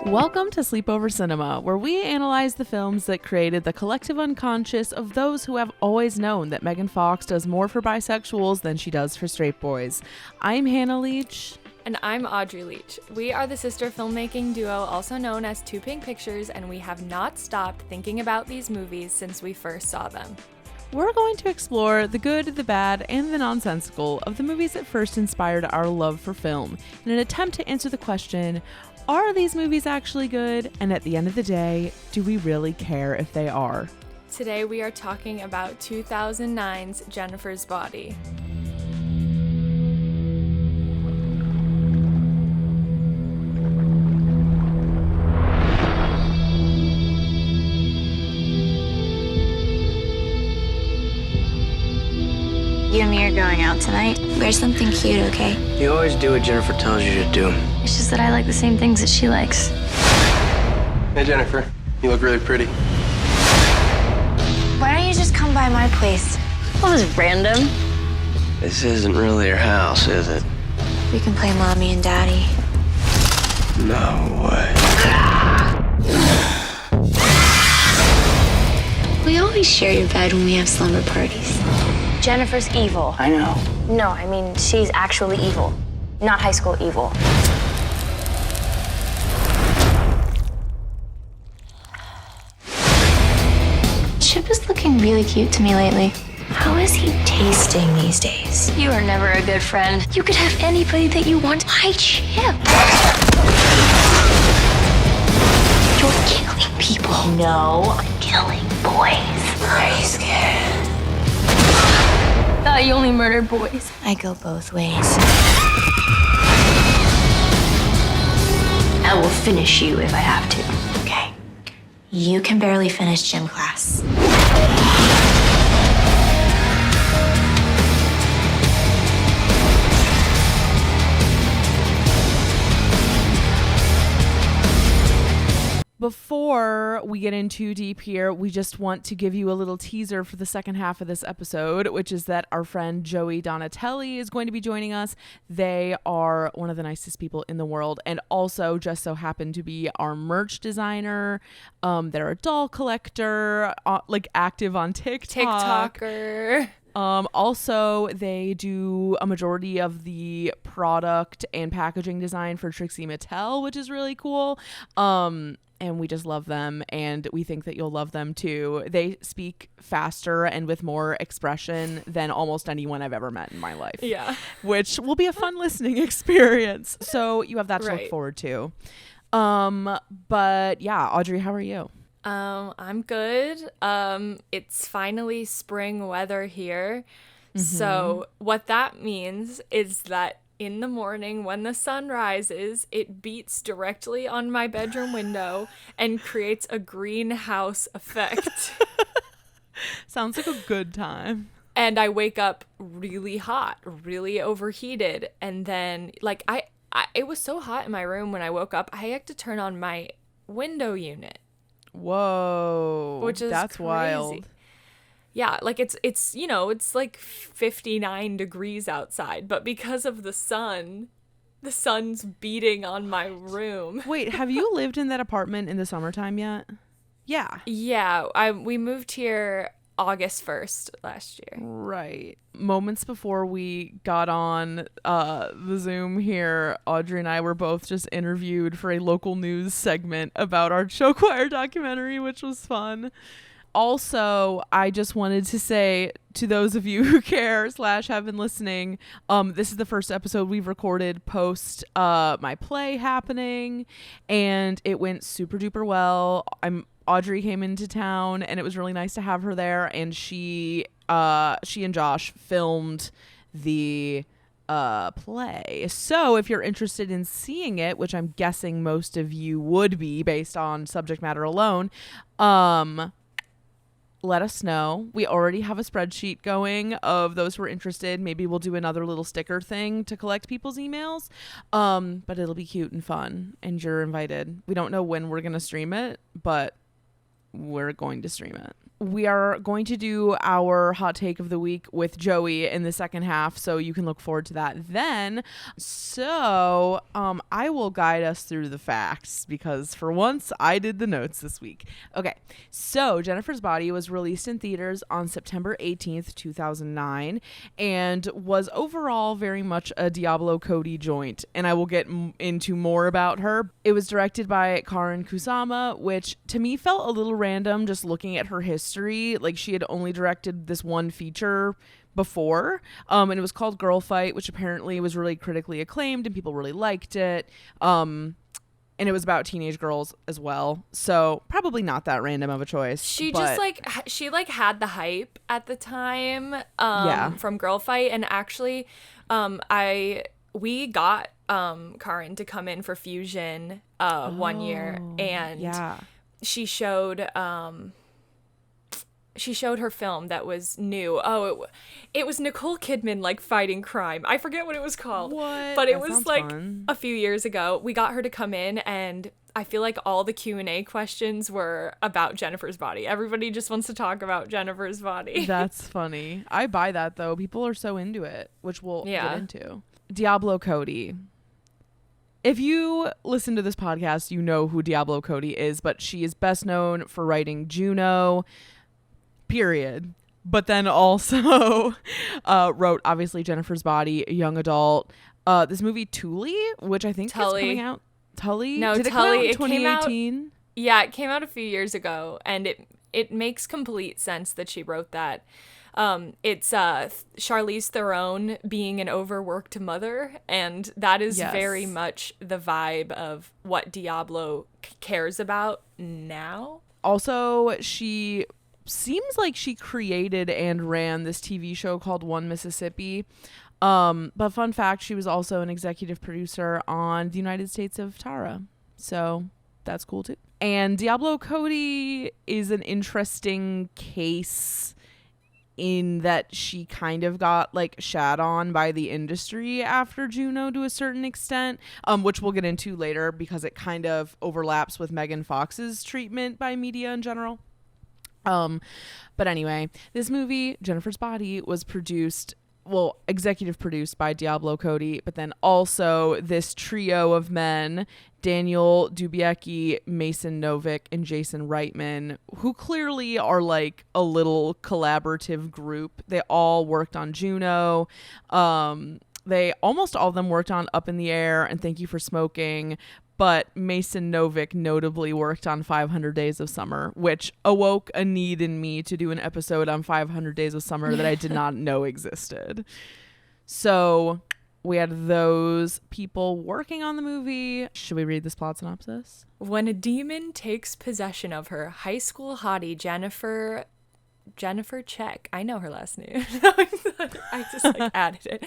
Welcome to Sleepover Cinema, where we analyze the films that created the collective unconscious of those who have always known that Megan Fox does more for bisexuals than she does for straight boys. I'm Hannah Leach. And I'm Audrey Leach. We are the sister filmmaking duo also known as Two Pink Pictures, and we have not stopped thinking about these movies since we first saw them. We're going to explore the good, the bad, and the nonsensical of the movies that first inspired our love for film in an attempt to answer the question, are these movies actually good? And at the end of the day, do we really care if they are? Today we are talking about 2009's Jennifer's Body. You and me are going out tonight. Wear something cute, okay? You always do what Jennifer tells you to do. It's just that I like the same things that she likes. Hey, Jennifer. You look really pretty. Why don't you just come by my place? That was random. This isn't really your house, is it? We can play mommy and daddy. No way. We always share your bed when we have slumber parties. Jennifer's evil. I know. No, I mean, she's actually evil. Not high school evil. Chip is looking really cute to me lately. How is he tasting these days? You are never a good friend. You could have anybody that you want. Why Chip? You're killing people. No. I'm killing boys. Are you scared? Thought you only murdered boys. I go both ways. I will finish you if I have to. Okay. You can barely finish gym class. Before we get in too deep here, we just want to give you a little teaser for the second half of this episode, which is that our friend Joey Donatelli is going to be joining us. They are one of the nicest people in the world and also just so happen to be our merch designer. They're a doll collector, like active on TikTok. TikToker. Also, they do a majority of the product and packaging design for Trixie Mattel, which is really cool. And we just love them, and we think that you'll love them too. They speak faster and with more expression than almost anyone I've ever met in my life. Yeah. Which will be a fun listening experience. So you have that to look Right. forward to. But yeah, Audrey, how are you? I'm good. It's finally spring weather here. So what that means is that in the morning when the sun rises, it beats directly on my bedroom window and creates a greenhouse effect. Sounds like a good time. And I wake up really hot, really overheated. And then like I it was so hot in my room when I woke up, I had to turn on my window unit. Whoa. Which is that's crazy. wild. Yeah, like it's you know, it's like 59 degrees outside, but because of the sun's beating on my room. Wait, have you lived in that apartment in the summertime yet? Yeah. Yeah, we moved here August 1st last year. Right. Moments before we got on the Zoom here, Audrey and I were both just interviewed for a local news segment about our show choir documentary, which was fun. Also, I just wanted to say to those of you who care / have been listening, this is the first episode we've recorded post my play happening, and it went super duper well. Audrey came into town, and it was really nice to have her there, and she and Josh filmed the play. So if you're interested in seeing it, which I'm guessing most of you would be based on subject matter alone, let us know. We already have a spreadsheet going of those who are interested. Maybe we'll do another little sticker thing to collect people's emails. But it'll be cute and fun, and you're invited. We don't know when we're going to stream it, but we're going to stream it. We are going to do our hot take of the week with Joey in the second half, so you can look forward to that then. So I will guide us through the facts because for once I did the notes this week. Okay, so Jennifer's Body was released in theaters on September 18th, 2009, and was overall very much a Diablo Cody joint, and I will get into more about her. It was directed by Karin Kusama, which to me felt a little random just looking at her history. Like, she had only directed this one feature before, and it was called Girl Fight, which apparently was really critically acclaimed and people really liked it. And it was about teenage girls as well, so probably not that random of a choice. She just had the hype at the time from Girl Fight, and actually we got Karin to come in for Fusion 1 year, and she showed her film that was new. It was Nicole Kidman like fighting crime. I forget what it was called. What? But it was like fun. A few years ago. We got her to come in, and I feel like all the Q&A questions were about Jennifer's Body. Everybody just wants to talk about Jennifer's Body. That's funny. I buy that though. People are so into it, which we'll get into. Diablo Cody. If you listen to this podcast, you know who Diablo Cody is, but she is best known for writing Juno, period. But then also wrote obviously Jennifer's Body, young adult. This movie Tully, which I think Tully. is coming out. Tully? No, Did Tully. It come out in 2018? Yeah, it came out a few years ago, and it makes complete sense that she wrote that. It's Charlize Theron being an overworked mother, and that is very much the vibe of what Diablo cares about now. Also, she seems like she created and ran this TV show called One Mississippi. But fun fact, she was also an executive producer on The United States of Tara. So that's cool too. And Diablo Cody is an interesting case in that she kind of got like shat on by the industry after Juno to a certain extent, which we'll get into later because it kind of overlaps with Megan Fox's treatment by media in general. But anyway, this movie, Jennifer's Body, was executive produced by Diablo Cody, but then also this trio of men, Daniel Dubiecki, Mason Novick, and Jason Reitman, who clearly are like a little collaborative group. They all worked on Juno. They almost all of them worked on Up in the Air and Thank You for Smoking. But Mason Novick notably worked on 500 Days of Summer, which awoke a need in me to do an episode on 500 Days of Summer that I did not know existed. So we had those people working on the movie. Should we read this plot synopsis? When a demon takes possession of her, high school hottie Jennifer Check. I know her last name. I just added it.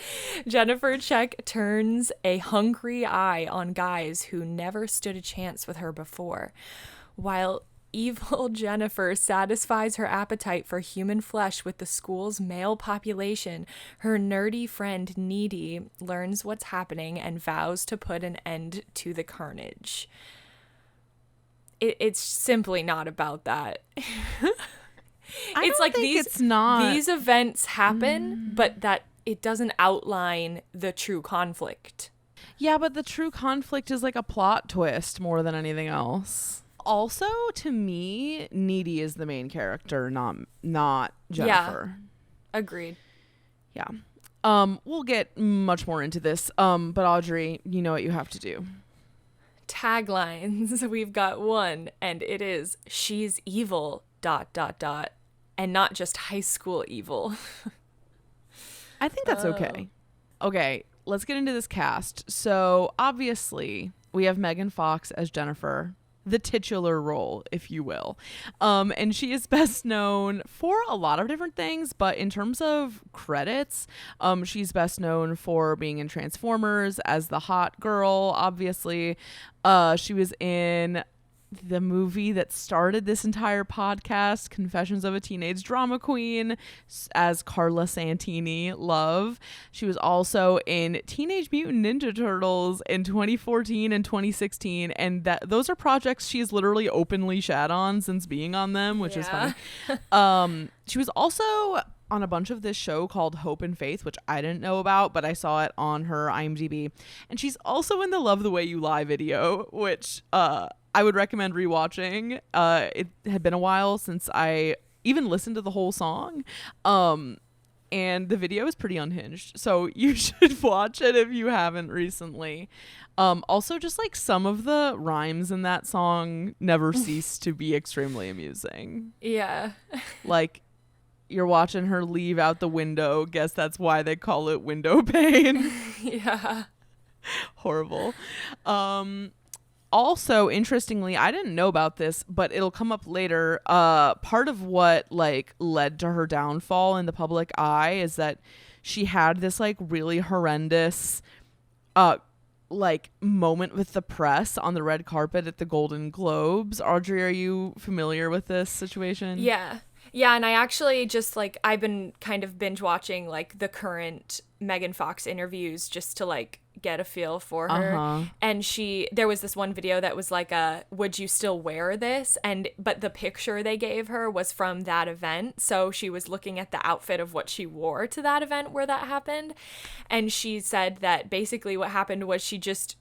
Jennifer Check turns a hungry eye on guys who never stood a chance with her before. While evil Jennifer satisfies her appetite for human flesh with the school's male population, her nerdy friend Needy learns what's happening and vows to put an end to the carnage. It's simply not about that. It's like these events happen, but that it doesn't outline the true conflict. Yeah, but the true conflict is like a plot twist more than anything else. Also, to me, Needy is the main character, not Jennifer. Yeah, agreed. Yeah. We'll get much more into this. But Audrey, you know what you have to do. Taglines. We've got one, and it is "She's evil." ... and not just high school evil. I think that's okay. Okay, let's get into this cast. So obviously we have Megan Fox as Jennifer, the titular role, if you will. And she is best known for a lot of different things, but in terms of credits, she's best known for being in Transformers as the hot girl, obviously. She was in the movie that started this entire podcast, Confessions of a Teenage Drama Queen, as Carla Santini, Love. She was also in Teenage Mutant Ninja Turtles in 2014 and 2016, and those are projects she's literally openly shat on since being on them, which is funny. She was also on a bunch of this show called Hope and Faith, which I didn't know about, but I saw it on her IMDb. And she's also in the Love the Way You Lie video, which I would recommend rewatching. It had been a while since I even listened to the whole song. And the video is pretty unhinged, so you should watch it if you haven't recently. Also, just like some of the rhymes in that song never cease to be extremely amusing. Yeah. Like, you're watching her leave out the window. Guess that's why they call it window pane. Yeah. Horrible. Also, interestingly, I didn't know about this, but it'll come up later. Part of what like led to her downfall in the public eye is that she had this like really horrendous like moment with the press on the red carpet at the Golden Globes. Audrey, are you familiar with this situation? Yeah. Yeah, and I actually just like I've been kind of binge watching like the current Megan Fox interviews just to like get a feel for her. And there was this one video that was like would you still wear this? But the picture they gave her was from that event. So she was looking at the outfit of what she wore to that event where that happened. And she said that basically what happened was she just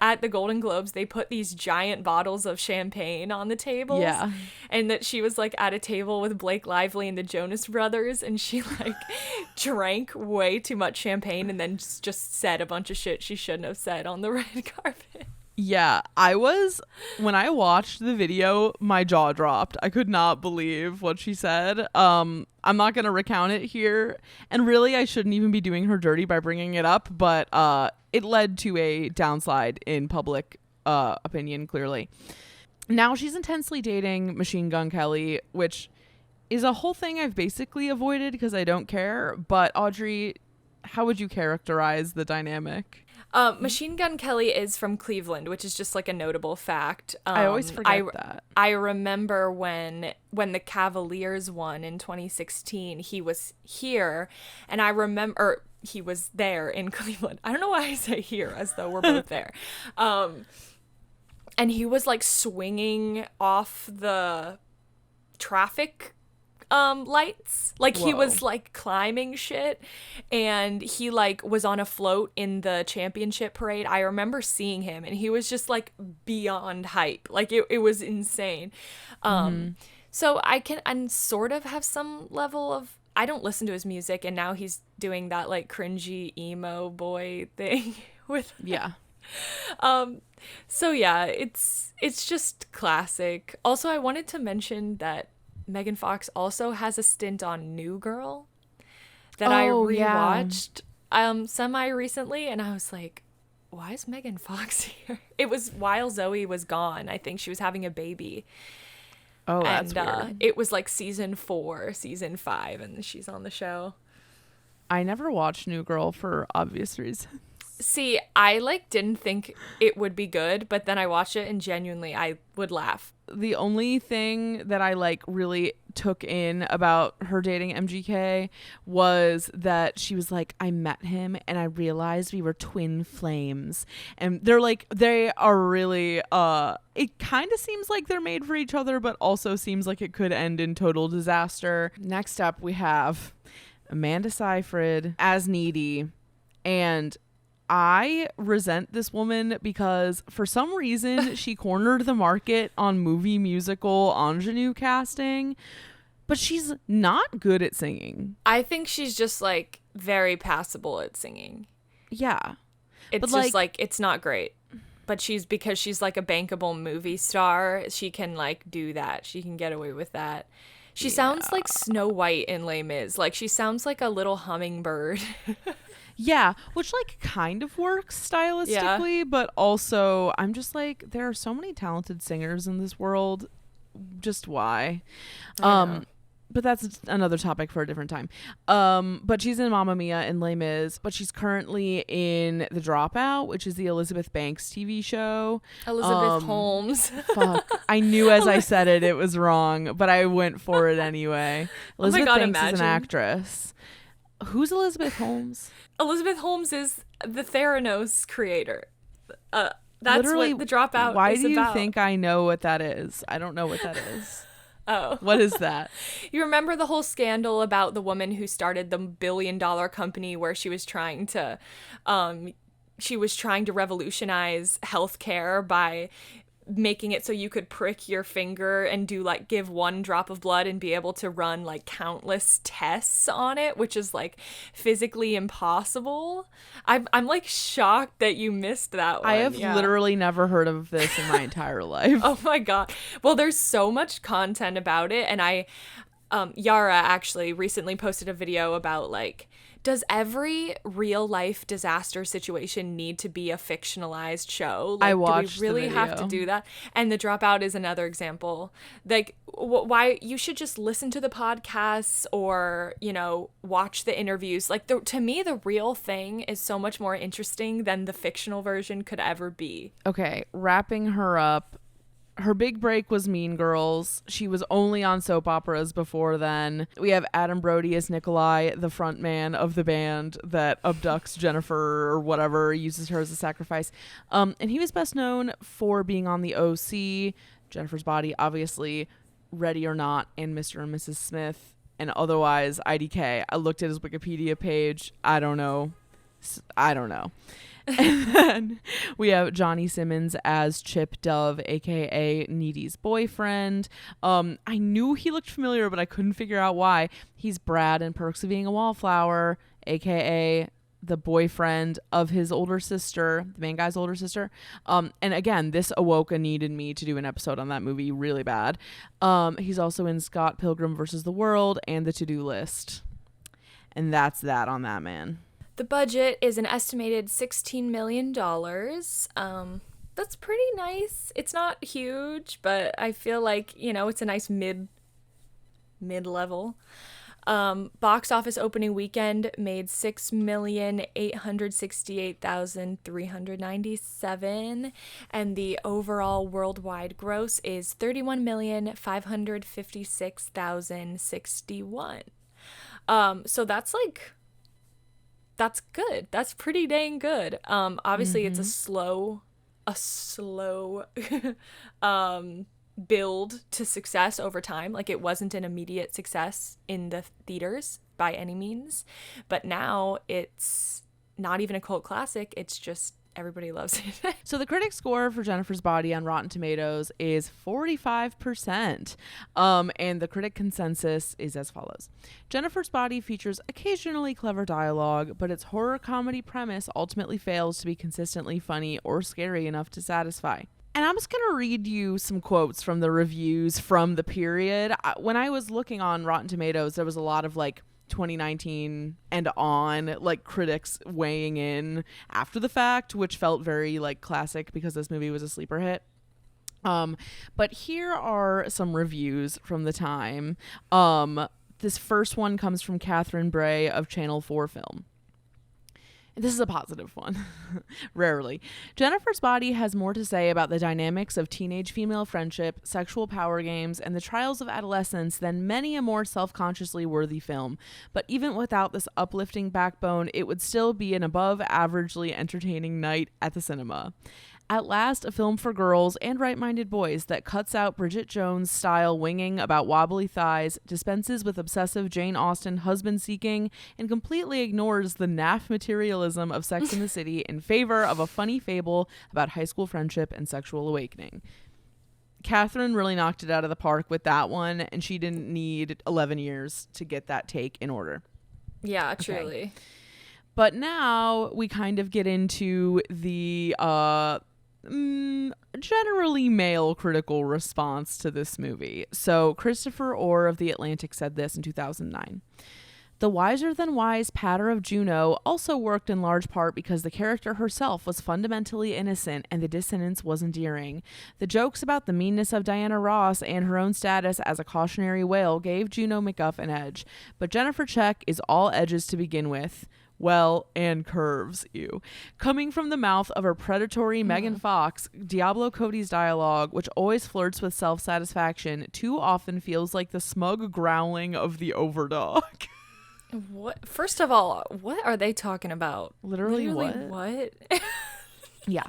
at the Golden Globes, they put these giant bottles of champagne on the tables. Yeah. And that she was like at a table with Blake Lively and the Jonas Brothers, and she like drank way too much champagne and then just said a bunch of shit she shouldn't have said on the red carpet. Yeah, when I watched the video, my jaw dropped. I could not believe what she said. I'm not going to recount it here. And really, I shouldn't even be doing her dirty by bringing it up, but it led to a downslide in public opinion, clearly. Now she's intensely dating Machine Gun Kelly, which is a whole thing I've basically avoided because I don't care. But Audrey, how would you characterize the dynamic? Machine Gun Kelly is from Cleveland, which is just like a notable fact. I always forget that. I remember when the Cavaliers won in 2016, he was here, and I remember he was there in Cleveland. I don't know why I say here as though we're both there. And he was like swinging off the traffic lights, like he was like climbing shit, and he like was on a float in the championship parade. I remember seeing him, and he was just like beyond hype. Like it was insane. So I can sort of have some level of, I don't listen to his music, and now he's doing that like cringy emo boy thing with so yeah, it's just classic. Also, I wanted to mention that Megan Fox also has a stint on New Girl that I rewatched semi recently, and I was like, why is Megan Fox here? It was while Zoe was gone. I think she was having a baby. Oh, that's weird. It was like season 4, season 5, and she's on the show. I never watched New Girl for obvious reasons. See, I like didn't think it would be good, but then I watched it and genuinely I would laugh. The only thing that I like really took in about her dating MGK was that she was like, I met him and I realized we were twin flames. And they are really, it kind of seems like they're made for each other, but also seems like it could end in total disaster. Next up, we have Amanda Seyfried as Needy, and I resent this woman because for some reason she cornered the market on movie musical ingenue casting, but she's not good at singing. I think she's just like very passable at singing. Yeah. It's just like it's not great. But because she's like a bankable movie star, she can like do that. She can get away with that. She sounds like Snow White in Les Mis. Like she sounds like a little hummingbird. Yeah, which like kind of works stylistically, but also I'm just like, there are so many talented singers in this world. Just why? But that's another topic for a different time. But she's in Mamma Mia and Les Mis, but she's currently in The Dropout, which is the Elizabeth Banks TV show. Elizabeth Holmes. Fuck. I knew as I said it was wrong, but I went for it anyway. Elizabeth Banks is imagine. an actress. Who's Elizabeth Holmes? Elizabeth Holmes is the Theranos creator. That's Literally, what The Dropout why is do you about. think I know what that is? I don't know what that is. Oh. What is that? You remember the whole scandal about the woman who started the billion-dollar company where she was trying to revolutionize healthcare by making it so you could prick your finger and do like give one drop of blood and be able to run like countless tests on it, which is like physically impossible. I'm like shocked that you missed that one. I have literally never heard of this in my entire life. Oh my god. Well, there's so much content about it, and Yara actually recently posted a video about like, does every real life disaster situation need to be a fictionalized show? Like, I watched do we really the have to video. do that? And The Dropout is another example. Like, why you should just listen to the podcasts or, you know, watch the interviews. Like, to me, the real thing is so much more interesting than the fictional version could ever be. Okay, wrapping her up. Her big break was Mean Girls. She was only on soap operas before then. We have Adam Brody as Nikolai, the front man of the band that abducts Jennifer or whatever, uses her as a sacrifice. And he was best known for being on the OC, Jennifer's Body, obviously, Ready or Not, and Mr. and Mrs. Smith, and otherwise IDK. I looked at his Wikipedia page. I don't know. And then we have Johnny Simmons as Chip Dove, aka Needy's boyfriend. I knew he looked familiar, but I couldn't figure out why. He's Brad in Perks of Being a Wallflower, aka the boyfriend of his older sister, the main guy's older sister. And again, this awoke a need in me to do an episode on that movie really bad. He's also in Scott Pilgrim vs. the World and The To-Do List. And that's that on that man. The budget is an estimated $16 million. That's pretty nice. It's not huge, but I feel like, you know, it's a nice mid-level. Box office opening weekend made $6,868,397, and the overall worldwide gross is $31,556,061. So that's like, that's good. That's pretty dang good. Obviously it's a slow build to success over time. Like, it wasn't an immediate success in the theaters by any means, but now it's not even a cult classic. It's just everybody loves it. So the critic score for Jennifer's Body on Rotten Tomatoes is 45%. And the critic consensus is as follows. Jennifer's Body features occasionally clever dialogue, but its horror comedy premise ultimately fails to be consistently funny or scary enough to satisfy. And I'm just going to read you some quotes from the reviews from the period. When I was looking on Rotten Tomatoes, there was a lot of like 2019 and on like critics weighing in after the fact, which felt very like classic because this movie was a sleeper hit. But here are some reviews from the time. This first one comes from Catherine Bray of Channel 4 Film. This is a positive one. Rarely. Jennifer's Body has more to say about the dynamics of teenage female friendship, sexual power games, and the trials of adolescence than many a more self-consciously worthy film. But even without this uplifting backbone, it would still be an above-averagely entertaining night at the cinema. At last, a film for girls and right-minded boys that cuts out Bridget Jones-style winging about wobbly thighs, dispenses with obsessive Jane Austen husband-seeking, and completely ignores the naff materialism of Sex and the City in favor of a funny fable about high school friendship and sexual awakening. Catherine really knocked it out of the park with that one, and she didn't need 11 years to get that take in order. Yeah, truly. Okay. But now we kind of get into the generally male critical response to this movie. So Christopher Orr of The Atlantic said this in 2009. The wiser-than-wise patter of Juno also worked in large part because the character herself was fundamentally innocent and the dissonance was endearing. The jokes about the meanness of Diana Ross and her own status as a cautionary whale gave Juno McGuff an edge, but Jennifer Check is all edges to begin with. Well, and curves, ew. Coming from the mouth of her predatory Megan Fox, Diablo Cody's dialogue, which always flirts with self-satisfaction, too often feels like the smug growling of the overdog. What? First of all, what are they talking about? Literally what? Yeah.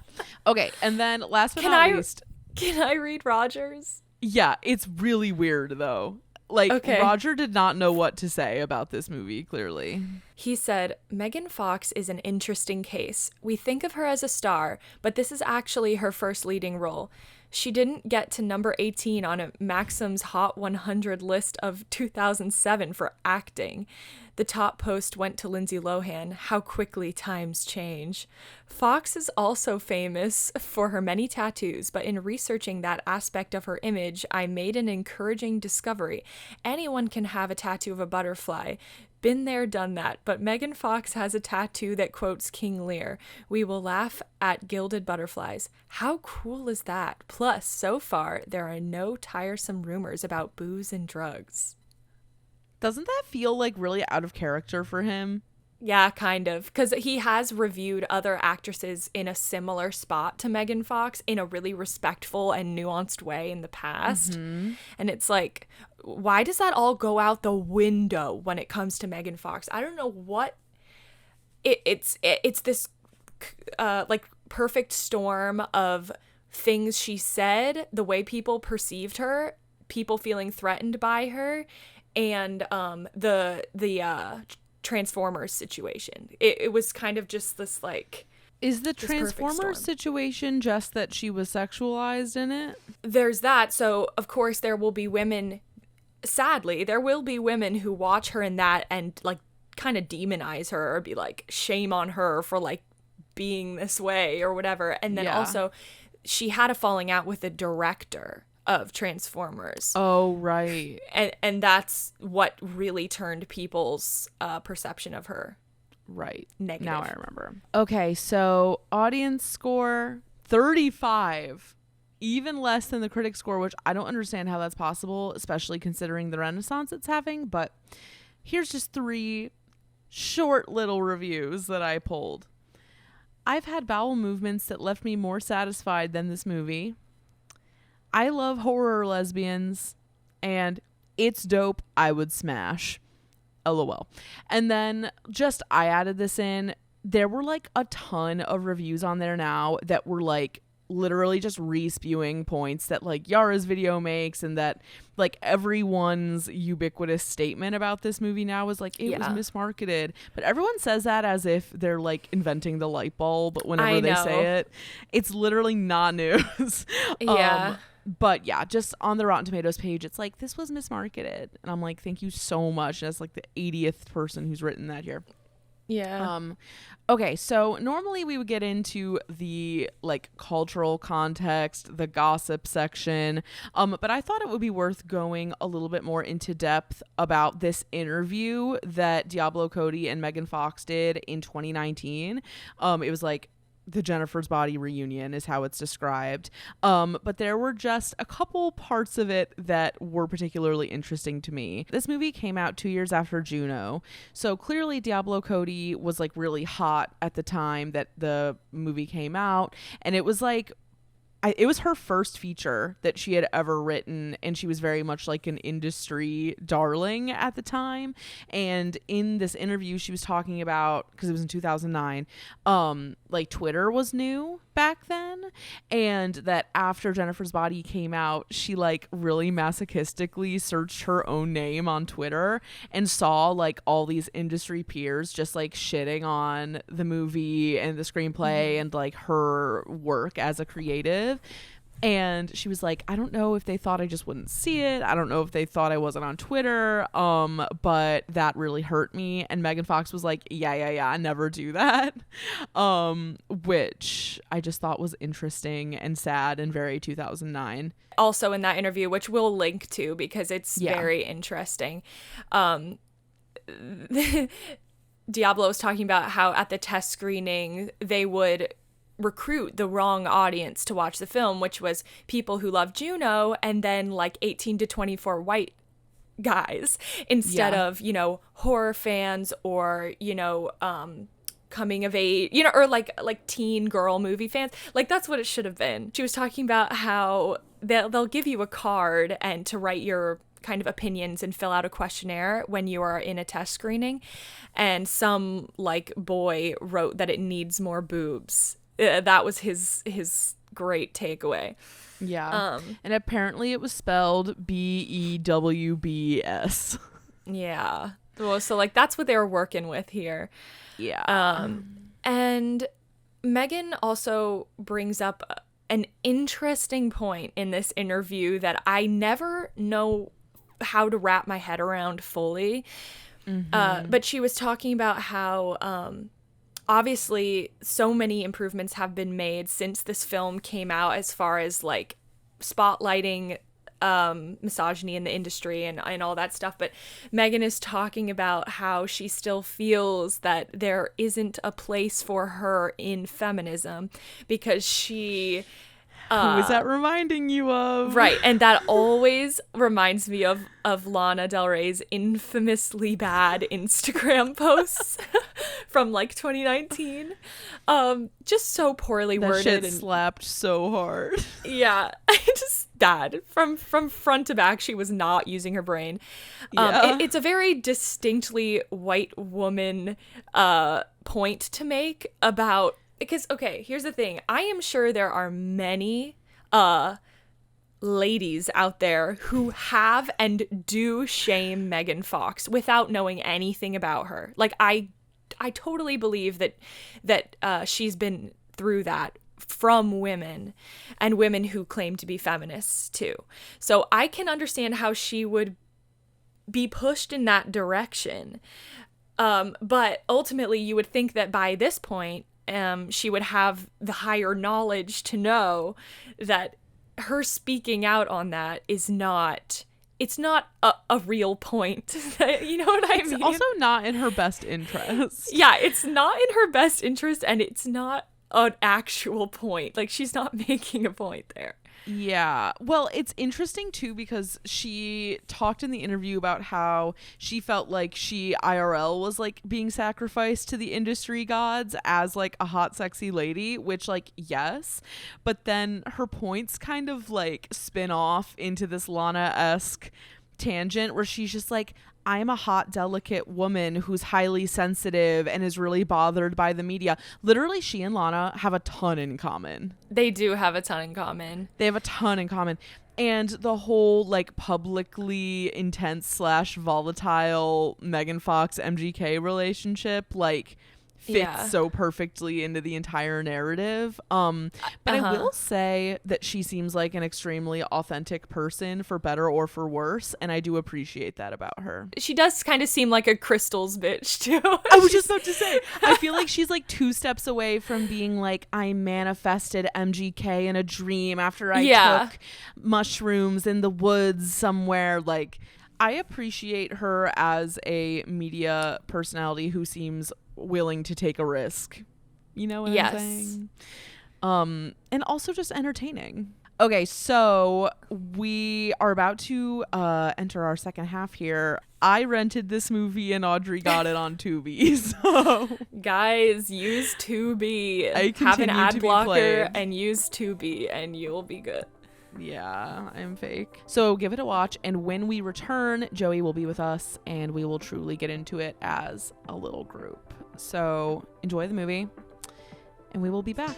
Okay, and then last but not least... Can I read Rogers? Yeah, it's really weird, though. Like, okay. Roger did not know what to say about this movie, clearly. He said, Megan Fox is an interesting case. We think of her as a star, but this is actually her first leading role. She didn't get to number 18 on a Maxim's Hot 100 list of 2007 for acting. The top post went to Lindsay Lohan. How quickly times change. Fox is also famous for her many tattoos, but in researching that aspect of her image, I made an encouraging discovery. Anyone can have a tattoo of a butterfly. Been there, done that, but Megan Fox has a tattoo that quotes King Lear. We will laugh at gilded butterflies. How cool is that? Plus, so far, there are no tiresome rumors about booze and drugs. Doesn't that feel like really out of character for him? Yeah, kind of. Because he has reviewed other actresses in a similar spot to Megan Fox in a really respectful and nuanced way in the past. Mm-hmm. And it's like, why does that all go out the window when it comes to Megan Fox? I don't know what... It's this like perfect storm of things she said, the way people perceived her, people feeling threatened by her, and the Transformers situation. It was kind of just this like... Is the Transformers situation just that she was sexualized in it? There's that. So, of course, there will be women... Sadly, there will be women who watch her in that and like kind of demonize her or be like, shame on her for like being this way or whatever. And then also, she had a falling out with the director of Transformers. Oh, right. And that's what really turned people's perception of her. Right. Negative. Now I remember. Okay, so audience score 35. Even less than the critic score, which I don't understand how that's possible, especially considering the renaissance it's having. But here's just 3 short little reviews that I pulled. I've had bowel movements that left me more satisfied than this movie. I love horror lesbians, and it's dope. I would smash. LOL. And then just I added this in. There were like a ton of reviews on there now that were like literally just re-spewing points that like Yara's video makes, and that like everyone's ubiquitous statement about this movie now is like it was mismarketed. But everyone says that as if they're like inventing the light bulb whenever they say it. It's literally not news. But yeah, just on the Rotten Tomatoes page, it's like, this was mismarketed. And I'm like, thank you so much. That's like the 80th person who's written that here. Yeah. Okay, so normally we would get into the like cultural context, the gossip section, but I thought it would be worth going a little bit more into depth about this interview that Diablo Cody and Megan Fox did in 2019. It was like the Jennifer's Body reunion is how it's described. But there were just a couple parts of it that were particularly interesting to me. This movie came out 2 years after Juno. So clearly Diablo Cody was like really hot at the time that the movie came out. And it was like, it was her first feature that she had ever written, and she was very much like an industry darling at the time. And in this interview, she was talking about, because it was in 2009, like Twitter was new back then, and that after Jennifer's Body came out, she like really masochistically searched her own name on Twitter and saw like all these industry peers just like shitting on the movie and the screenplay and like her work as a creative. And she was like, I don't know if they thought I just wouldn't see it. I don't know if they thought I wasn't on Twitter. But that really hurt me. And Megan Fox was like, yeah, never do that. Which I just thought was interesting and sad and very 2009. Also in that interview, which we'll link to because it's very interesting. Diablo was talking about how at the test screening they would recruit the wrong audience to watch the film, which was people who love Juno and then like 18 to 24 white guys instead of, you know, horror fans or, you know, coming of age, you know, or like teen girl movie fans. Like that's what it should have been. She was talking about how they'll give you a card and to write your kind of opinions and fill out a questionnaire when you are in a test screening, and some like boy wrote that it needs more boobs. That was his great takeaway. Yeah. And apparently it was spelled BEWBS. Yeah. Well, so like that's what they were working with here. Yeah. And Megan also brings up an interesting point in this interview that I never know how to wrap my head around fully. But she was talking about how obviously so many improvements have been made since this film came out as far as like spotlighting misogyny in the industry and all that stuff. But Megan is talking about how she still feels that there isn't a place for her in feminism because she... Who is that reminding you of? Right, and that always reminds me of Lana Del Rey's infamously bad Instagram posts from like 2019. Just so poorly that worded. Shit and slapped so hard. Yeah, just bad. From front to back, she was not using her brain. It's a very distinctly white woman point to make about... Because, okay, here's the thing. I am sure there are many ladies out there who have and do shame Megan Fox without knowing anything about her. Like, I totally believe that she's been through that from women and women who claim to be feminists, too. So I can understand how she would be pushed in that direction. But ultimately, you would think that by this point, she would have the higher knowledge to know that her speaking out on that is not... It's not a real point. You know what I mean? It's also not in her best interest. Yeah, it's not in her best interest, and it's not an actual point. Like, she's not making a point there. Yeah. Well, it's interesting, too, because she talked in the interview about how she felt like she, IRL, was, like, being sacrificed to the industry gods as, like, a hot, sexy lady, which, like, yes. But then her points kind of, like, spin off into this Lana-esque tangent where she's just like, I'm a hot, delicate woman who's highly sensitive and is really bothered by the media. Literally, she and Lana have a ton in common. They do have a ton in common. They have a ton in common. And the whole, like, publicly intense / volatile Megan Fox MGK relationship, like, fits so perfectly into the entire narrative. But I will say that she seems like an extremely authentic person, for better or for worse, and I do appreciate that about her. She does kind of seem like a Crystals bitch, too. I was just about to say, I feel like she's like 2 steps away from being like, I manifested MGK in a dream after I took mushrooms in the woods somewhere. Like, I appreciate her as a media personality who seems willing to take a risk. You know what I'm saying? And also just entertaining. Okay, so we are about to enter our second half here. I rented this movie and Audrey got it on Tubi. So guys, use Tubi. Have an ad blocker and use Tubi and you'll be good. Yeah, I'm fake. So give it a watch, and when we return, Joey will be with us, and we will truly get into it as a little group. So enjoy the movie, and we will be back.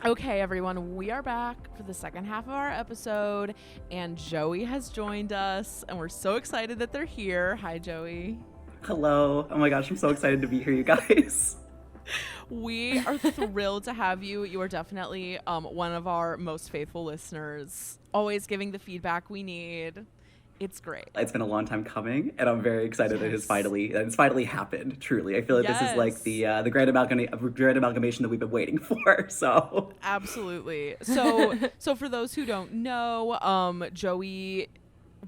Okay, everyone, we are back for the second half of our episode, and Joey has joined us, and we're so excited that they're here. Hi, Joey. Hello. Oh my gosh, I'm so excited to be here, you guys. We are thrilled to have you. You are definitely one of our most faithful listeners, always giving the feedback we need. It's great. It's been a long time coming, and I'm very excited that it's finally happened. Truly, I feel like this is like the great amalgamation that we've been waiting for. So absolutely. So for those who don't know, Joey.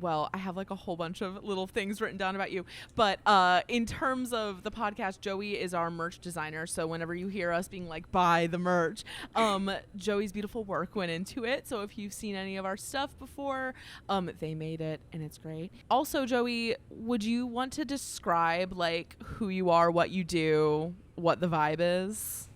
Well, I have like a whole bunch of little things written down about you. But in terms of the podcast, Joey is our merch designer. So whenever you hear us being like, buy the merch, Joey's beautiful work went into it. So if you've seen any of our stuff before, they made it and it's great. Also, Joey, would you want to describe like who you are, what you do, what the vibe is?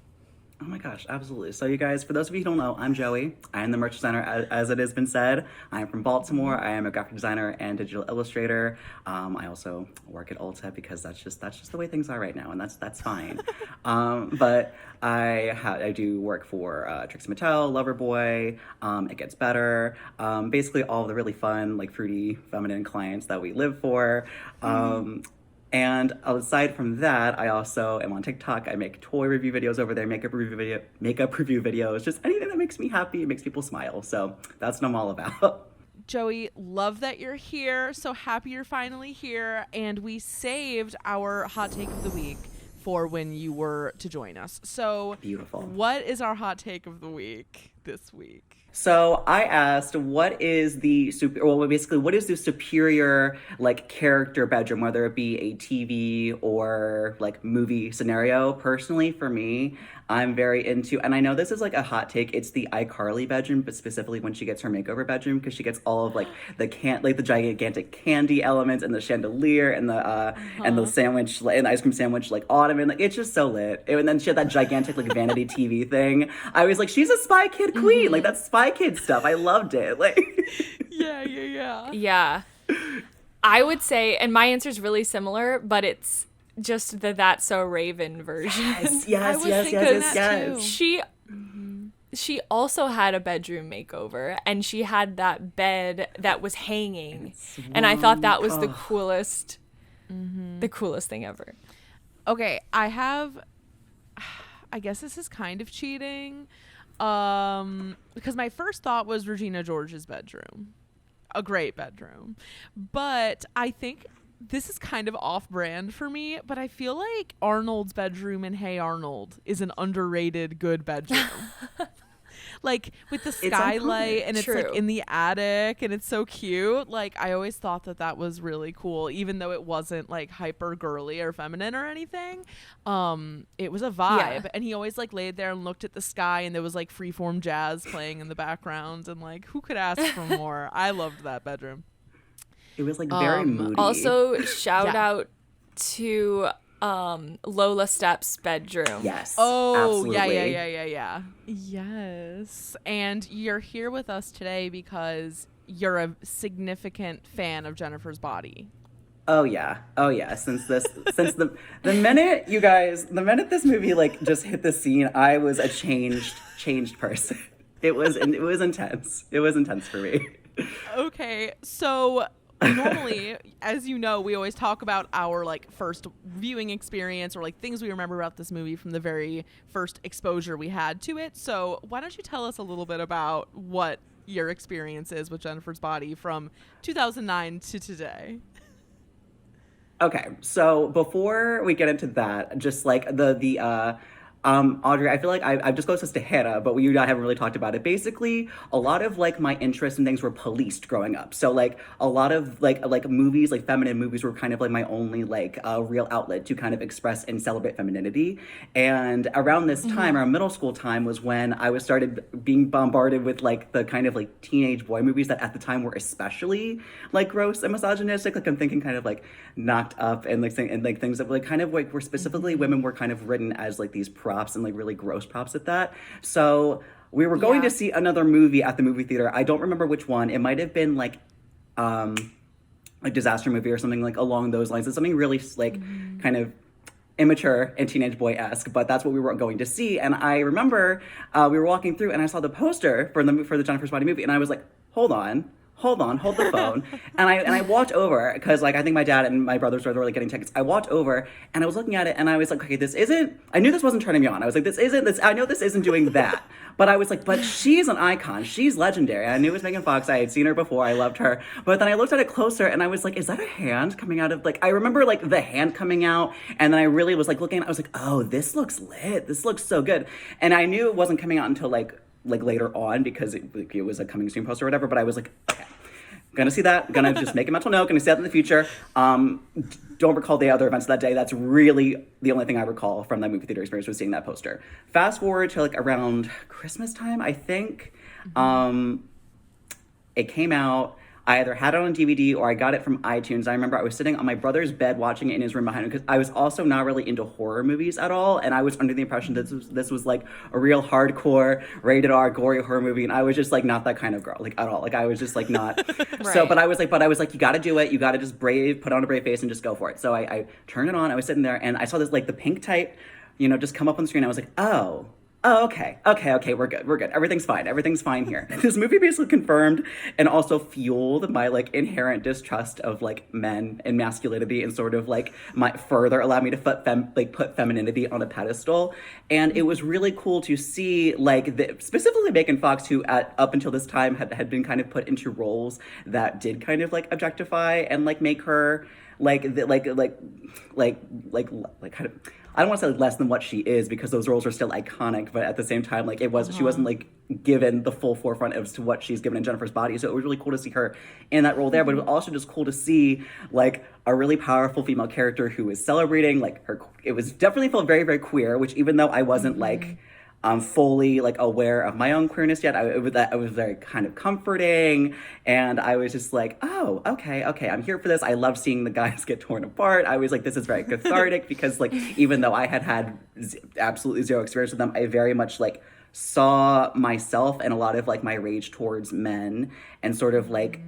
Oh my gosh, absolutely. So you guys, for those of you who don't know, I'm Joey. I am the merch designer, as it has been said. I am from Baltimore. I am a graphic designer and digital illustrator. I also work at Ulta because that's just the way things are right now, and that's fine. But I do work for Trixie Mattel, Loverboy, It Gets Better, basically all the really fun, like fruity, feminine clients that we live for. And aside from that, I also am on TikTok. I make toy review videos over there, makeup review videos, just anything that makes me happy, makes people smile. So that's what I'm all about. Joey, love that you're here. So happy you're finally here. And we saved our hot take of the week for when you were to join us. So beautiful. What is our hot take of the week this week? So I asked, what is the superior like character bedroom, whether it be a TV or like movie scenario? Personally, for me, I'm very into, and I know this is like a hot take, it's the iCarly bedroom, but specifically when she gets her makeover bedroom, because she gets all of like the gigantic candy elements and the chandelier and the sandwich and the ice cream sandwich like ottoman, like it's just so lit. And then she had that gigantic like vanity TV thing. I was like, she's a Spy Kid queen, like that's Spy Kid stuff. I loved it. Like yeah. I would say, and my answer is really similar, but it's just the That's So Raven version. Yes. She also had a bedroom makeover, and she had that bed that was hanging, and I thought that was the coolest thing ever. Okay, I guess this is kind of cheating, because my first thought was Regina George's bedroom, a great bedroom, but I think this is kind of off-brand for me, but I feel like Arnold's bedroom in Hey Arnold is an underrated good bedroom. Like with the skylight and it's like in the attic and it's so cute. Like I always thought that was really cool, even though it wasn't like hyper girly or feminine or anything. It was a vibe, and he always like laid there and looked at the sky, and there was like freeform jazz playing in the background, and like who could ask for more? I loved that bedroom. It was like very moody. Also, shout out to Lola Stepp's bedroom. Yes. Oh, absolutely. yeah. Yes. And you're here with us today because you're a significant fan of Jennifer's Body. Oh yeah. Since the minute this movie like just hit the scene, I was a changed person. It was intense. It was intense for me. Okay, so normally, as you know, we always talk about our like first viewing experience or like things we remember about this movie from the very first exposure we had to it. So why don't you tell us a little bit about what your experience is with Jennifer's Body from 2009 to today? Okay, so before we get into that, just like Audrey, I feel like I've disclosed this to Hannah, but you and I haven't really talked about it. Basically, a lot of like my interests and things were policed growing up. So like a lot of like movies, like feminine movies, were kind of like my only like real outlet to kind of express and celebrate femininity. And around this time, around middle school time, was when I started being bombarded with like the kind of like teenage boy movies that at the time were especially like gross and misogynistic. Like I'm thinking kind of like Knocked Up and like things that like kind of like were specifically women were kind of written as like these props and like really gross props at that. So we were going to see another movie at the movie theater. I don't remember which one. It might have been like disaster movie or something like along those lines. It's something really like kind of immature and teenage boy-esque, but that's what we were going to see. And I remember we were walking through and I saw the poster for the Jennifer's Body movie, and I was like, hold on, hold the phone. And I walked over because like I think my dad and my brothers were like getting tickets. I walked over and I was looking at it and I was like, okay, I knew this wasn't turning me on. I was like, I know this isn't doing that. But I was like, but she's an icon. She's legendary. I knew it was Megan Fox. I had seen her before. I loved her. But then I looked at it closer and I was like, is that a hand coming out of like, I remember like the hand coming out. And then I really was like looking, I was like, oh, this looks lit. This looks so good. And I knew it wasn't coming out until like later on because it was a coming soon poster or whatever. But I was like, okay. Gonna see that. Gonna just make a mental note. Gonna see that in the future. Don't recall the other events of that day. That's really the only thing I recall from that movie theater experience was seeing that poster. Fast forward to like around Christmas time, I think. It came out. I either had it on DVD or I got it from iTunes. I remember I was sitting on my brother's bed watching it in his room behind him because I was also not really into horror movies at all. And I was under the impression that this was like a real hardcore, rated R, gory horror movie. And I was just like not that kind of girl, like at all. Like I was just like not. Right. So, but I was like, you got to do it. You got to just put on a brave face and just go for it. So I turned it on. I was sitting there and I saw this like the pink type, just come up on the screen. I was like, oh, okay, we're good. Everything's fine here. This movie basically confirmed and also fueled my like inherent distrust of like men and masculinity and sort of like my further allowed me to put femininity on a pedestal. And it was really cool to see like specifically Megan Fox, who up until this time had been kind of put into roles that did kind of like objectify and like make her like kind of, I don't want to say less than what she is because those roles are still iconic, but at the same time, like she wasn't like given the full forefront as to what she's given in Jennifer's Body. So it was really cool to see her in that role there, but it was also just cool to see like a really powerful female character who is celebrating like her. It was definitely felt very, very queer, which even though I wasn't like fully like aware of my own queerness yet, it was very kind of comforting, and I was just like, oh, okay, I'm here for this. I love seeing the guys get torn apart. I was like, this is very cathartic because like even though I had absolutely zero experience with them, I very much like saw myself and a lot of like my rage towards men and sort of like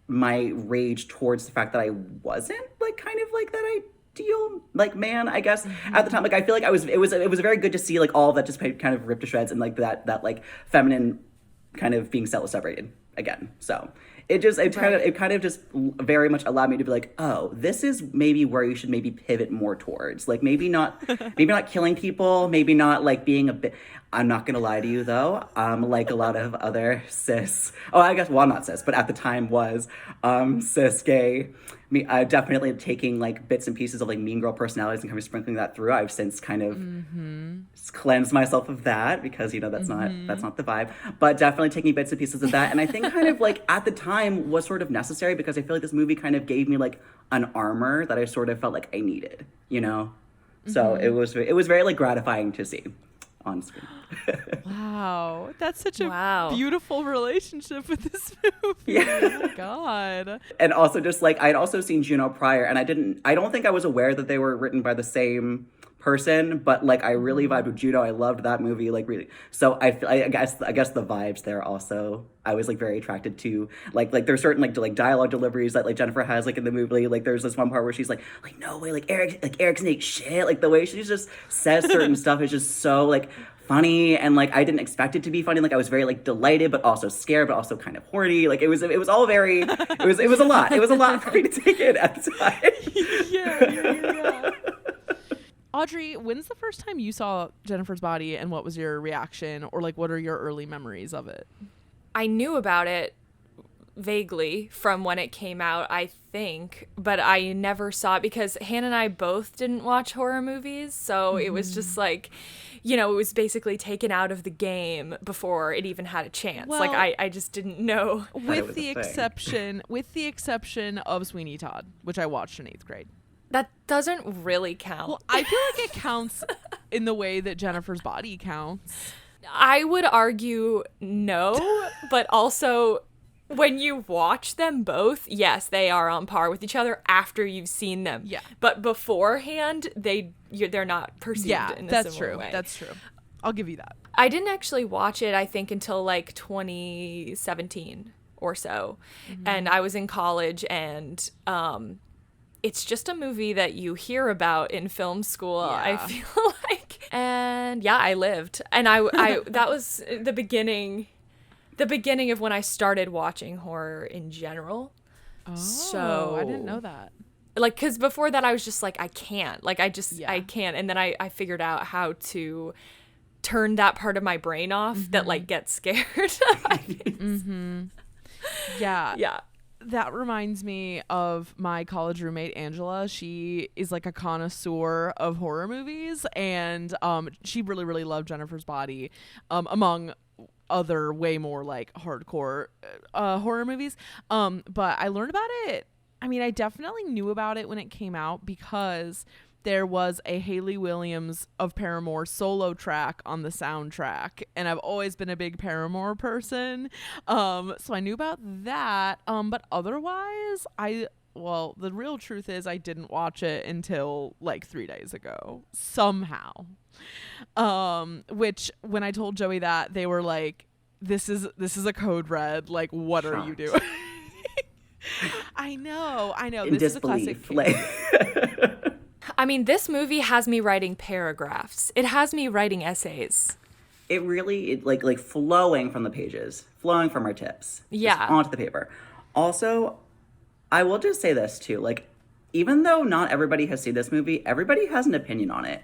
my rage towards the fact that I wasn't like kind of like that ideal like man, I guess at the time. Like I feel like it was very good to see like all that just kind of ripped to shreds and like that like feminine kind of being separated again. So it kind of just very much allowed me to be like, oh, this is maybe where you should maybe pivot more towards. Like maybe not killing people, maybe not like being a bit. I'm not gonna lie to you though, like a lot of other cis, I'm not cis, but at the time was cis gay, definitely taking like bits and pieces of like mean girl personalities and kind of sprinkling that through. I've since kind of cleansed myself of that because that's not the vibe, but definitely taking bits and pieces of that. And I think kind of like at the time was sort of necessary because I feel like this movie kind of gave me like an armor that I sort of felt like I needed, So it was very like gratifying to see on screen. Wow, that's such a beautiful relationship with this movie. Yeah. Oh my god. And also just like I'd also seen Juno prior, and I don't think I was aware that they were written by the same person, but like I really vibed with Juno. I loved that movie, like really. So I guess the vibes there also. I was like very attracted to like there's certain like dialogue deliveries that like Jennifer has like in the movie. Like there's this one part where she's like no way, like Eric's ain't shit. Like the way she just says certain stuff is just so like funny, and like I didn't expect it to be funny. Like I was very like delighted but also scared but also kind of horny. Like it was all very it was a lot. It was a lot for me to take in at the time. Yeah. Audrey, when's the first time you saw Jennifer's Body and what was your reaction, or like what are your early memories of it? I knew about it vaguely from when it came out, I think, but I never saw it because Hannah and I both didn't watch horror movies, so it was just like, it was basically taken out of the game before it even had a chance. Well, like I just didn't know. With the exception of Sweeney Todd, which I watched in 8th grade. That doesn't really count. Well, I feel like it counts in the way that Jennifer's Body counts. I would argue no, but also when you watch them both, yes, they are on par with each other after you've seen them. Yeah. But beforehand, they're not perceived in a similar way. That's true. I'll give you that. I didn't actually watch it, I think, until like 2017 or so. And I was in college, and it's just a movie that you hear about in film school, I feel like. And yeah, I lived. And I that was the beginning the beginning of when I started watching horror in general. Oh, So I didn't know that. Like, because before that I was just like, I can't. Like, I Yeah. can't. And then I figured out how to turn that part of my brain off that, like, gets scared. Yeah. Yeah. That reminds me of my college roommate Angela. She is like a connoisseur of horror movies, and she really really loved Jennifer's Body, among other way more like hardcore horror movies. But I learned about it. I mean, I definitely knew about it when it came out because there was a Hayley Williams of Paramore solo track on the soundtrack, and I've always been a big Paramore person. So I knew about that. But otherwise, the real truth is I didn't watch it until like 3 days ago somehow. Which when I told Joey that, they were like, this is a code red. Like, what are you doing? I know. In This is a classic disbelief. case. I mean, this movie has me writing paragraphs. It has me writing essays. It really like flowing from the pages, flowing from our tips, Yeah. just onto the paper. Also, I will just say this too, like, even though not everybody has seen this movie, everybody has an opinion on it.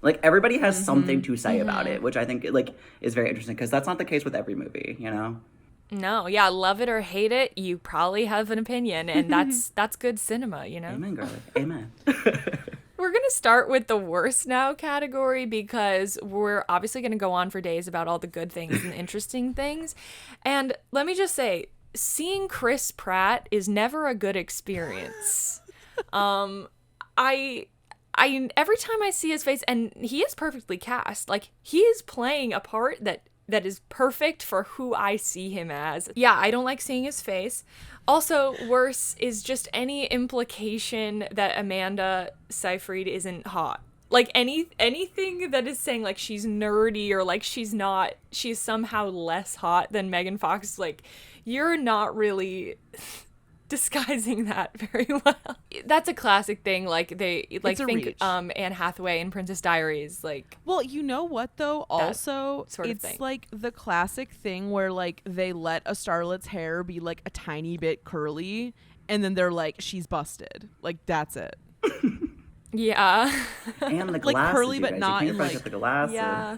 Like, everybody has something to say about it, which I think like is very interesting because that's not the case with every movie, you know. No, yeah, love it or hate it, you probably have an opinion, and that's good cinema, you know? Amen, girl. Amen. We're going to start with the worst now category because we're obviously going to go on for days about all the good things and interesting things. And let me just say, seeing Chris Pratt is never a good experience. I every time I see his face, and he is perfectly cast, like, he is playing a part that is perfect for who I see him as. Yeah, I don't like seeing his face. Also, worse is just any implication that Amanda Seyfried isn't hot. Like, anything that is saying, like, she's nerdy or, like, she's somehow less hot than Megan Fox, like, you're not really disguising that very well. That's a classic thing. Like, they like think reach. Anne Hathaway in Princess Diaries, like, Well, you know what though? Also, sort of it's thing. like the classic thing where like they let a starlet's hair be like a tiny bit curly, and then they're like, she's busted. Like, that's it. yeah. And the Like, glasses, curly, you but guys. not You in, can't forget like- the glasses. Yeah.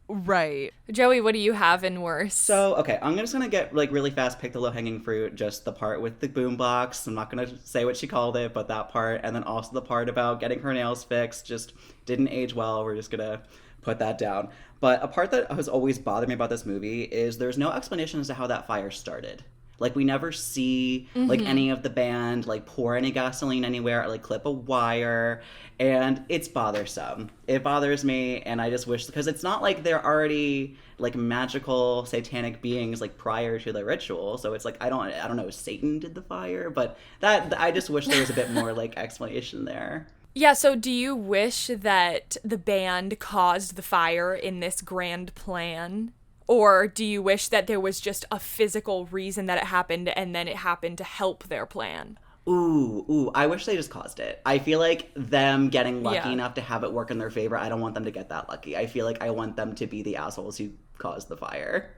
Right. Joey, what do you have in worse? So, okay, I'm just gonna get like really fast, pick the low-hanging fruit, just the part with the boombox. I'm not gonna say what she called it, but that part, and then also the part about getting her nails fixed, just didn't age well. We're just gonna put that down. But a part that has always bothered me about this movie is there's no explanation as to how that fire started. Like, we never see like any of the band like pour any gasoline anywhere or like clip a wire, and it's bothersome. It bothers me, and I just wish, because it's not like they're already like magical satanic beings like prior to the ritual, so it's like I don't know if Satan did the fire, but that I just wish there was a bit more like explanation there. Yeah, so do you wish that the band caused the fire in this grand plan? Or do you wish that there was just a physical reason that it happened and then it happened to help their plan? Ooh, I wish they just caused it. I feel like them getting lucky Yeah. enough to have it work in their favor, I don't want them to get that lucky. I feel like I want them to be the assholes who caused the fire.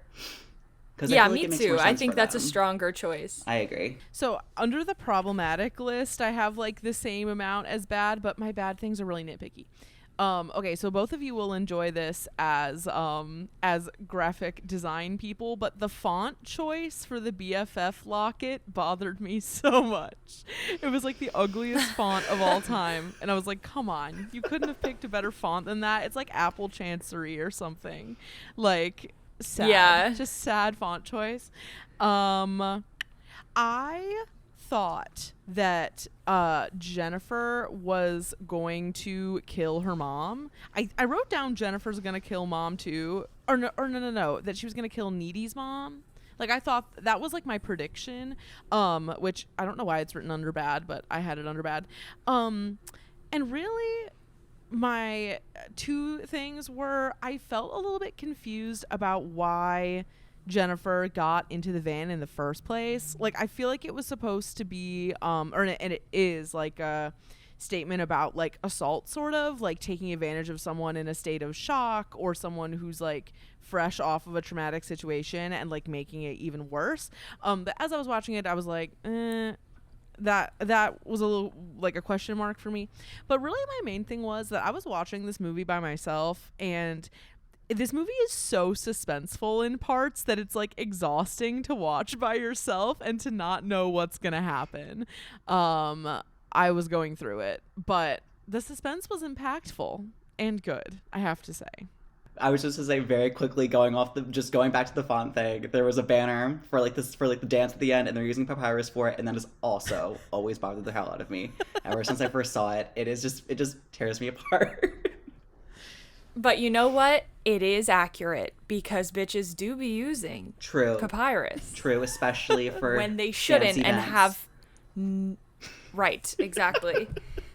'Cause I Yeah, feel like me it makes too. more I sense think for that's a them. stronger choice. I agree. So under the problematic list, I have like the same amount as bad, but my bad things are really nitpicky. Okay, so both of you will enjoy this as graphic design people, but the font choice for the BFF locket bothered me so much. It was like the ugliest font of all time, and I was like, come on, you couldn't have picked a better font than that. It's like Apple Chancery or something. Like, sad. Yeah. Just sad font choice. I thought that Jennifer was going to kill her mom. I wrote down Jennifer's gonna kill mom too, or no, that she was gonna kill Needy's mom. Like, I thought that was like my prediction, which I don't know why it's written under bad, but I had it under bad. And really, my two things were, I felt a little bit confused about why Jennifer got into the van in the first place. Like, I feel like it was supposed to be and it is like statement about like assault, sort of like taking advantage of someone in a state of shock or someone who's like fresh off of a traumatic situation and like making it even worse. But as I was watching it, I was like, that was a little like a question mark for me. But really my main thing was that I was watching this movie by myself, and this movie is so suspenseful in parts that it's like exhausting to watch by yourself and to not know what's gonna happen. I was going through it, but the suspense was impactful and good, I have to say. I was just to say very quickly, going back to the font thing, there was a banner for the dance at the end, and they're using papyrus for it, and that has also always bothered the hell out of me. Ever since I first saw it, it just tears me apart. But you know what? It is accurate because bitches do be using papyrus. True, especially for when they shouldn't and have right, exactly.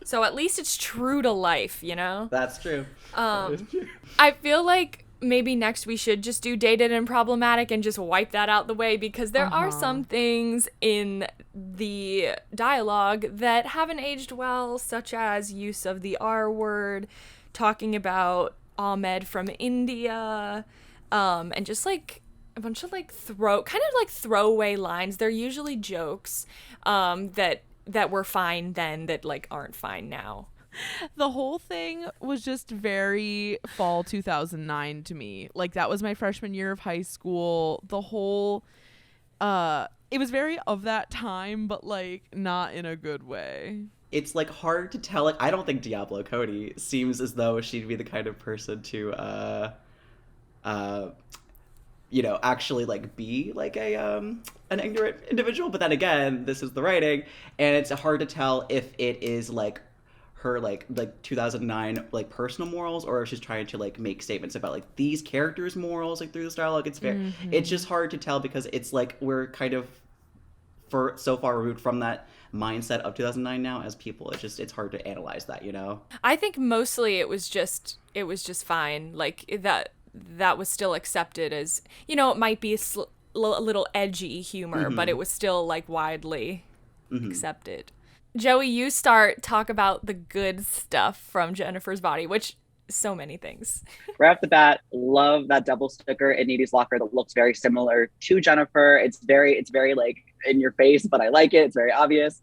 So at least it's true to life, you know? That's true. I feel like maybe next we should just do dated and problematic and just wipe that out the way, because there are some things in the dialogue that haven't aged well, such as use of the R word, talking about Ahmed from India, and just like a bunch of like throwaway lines. They're usually jokes that were fine then that like aren't fine now. The whole thing was just very fall 2009 to me. Like that was my freshman year of high school. The whole it was very of that time, but like not in a good way. It's like hard to tell. Like I don't think Diablo Cody seems as though she'd be the kind of person to actually like be like a an ignorant individual. But then again, this is the writing, and it's hard to tell if it is like her like 2009 like personal morals, or if she's trying to like make statements about like these characters' morals like through this dialogue. It's very it's just hard to tell, because it's like we're kind of so far removed from that mindset of 2009 now as people. It's hard to analyze that, you know. I think mostly it was just fine. Like that was still accepted as, you know, it might be a little edgy humor, but it was still like widely accepted. Joey, you talk about the good stuff from Jennifer's body, which so many things. Right off the bat, love that double sticker in Needy's locker that looks very similar to Jennifer. It's very like in your face, but I like it. It's very obvious.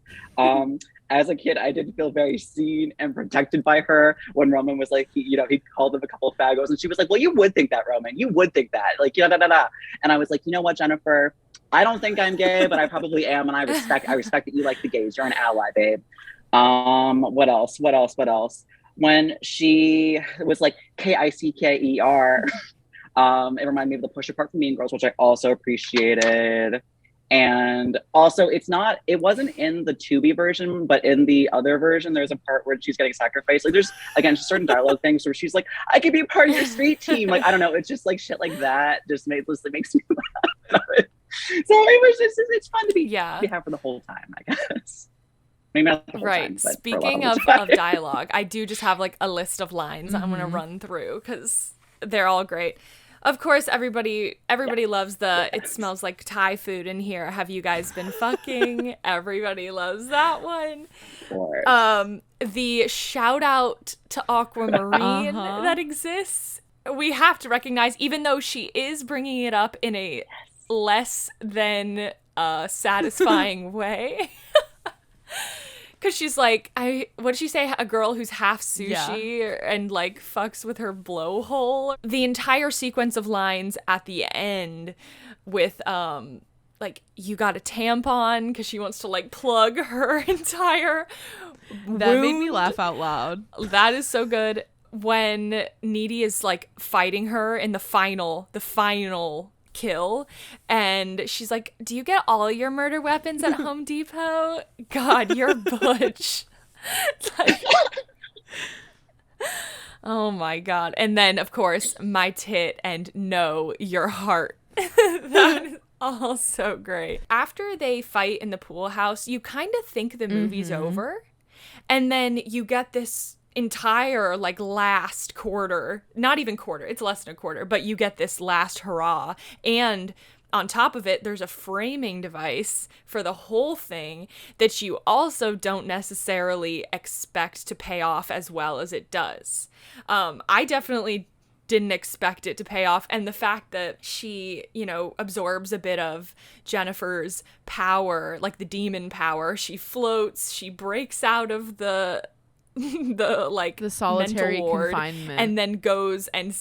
As a kid, I did feel very seen and protected by her when Roman was like, he called them a couple of fagos, and she was like, well, you would think that, Roman. You would think that. Like, da. And I was like, you know what, Jennifer? I don't think I'm gay, but I probably am, and I respect that you like the gays. You're an ally, babe. What else? When she was like Kicker, it reminded me of the push apart from Mean Girls, which I also appreciated. And also, it wasn't in the Tubi version, but in the other version, there's a part where she's getting sacrificed. Like, there's, again, just certain dialogue things where she's like, I could be a part of your street team. Like, I don't know. It's just like shit like that just makes me laugh. So it's fun to be have for the whole time, I guess. Maybe not the whole time, but speaking of dialogue, I do just have like a list of lines I'm going to run through because they're all great. Of course, everybody loves it smells like Thai food in here. Have you guys been fucking? Everybody loves that one. The shout out to Aquamarine that exists, we have to recognize, even though she is bringing it up in a less than satisfying way. Because she's like, what did she say? A girl who's half sushi and like fucks with her blowhole. The entire sequence of lines at the end with like, you got a tampon, because she wants to like plug her entire that made me laugh out loud. That is so good. When Needy is like fighting her in the final kill, and she's like, do you get all your murder weapons at Home Depot? God, you're butch. Like, oh my god. And then of course my tit and no, your heart. That is all so great. After they fight in the pool house, you kind of think the movie's over, and then you get this entire like last quarter, not even quarter, it's less than a quarter, but you get this last hurrah, and on top of it, there's a framing device for the whole thing that you also don't necessarily expect to pay off as well as it does. I definitely didn't expect it to pay off, and the fact that she, you know, absorbs a bit of Jennifer's power, like the demon power. She floats, she breaks out of the the solitary mental ward, confinement, and then goes and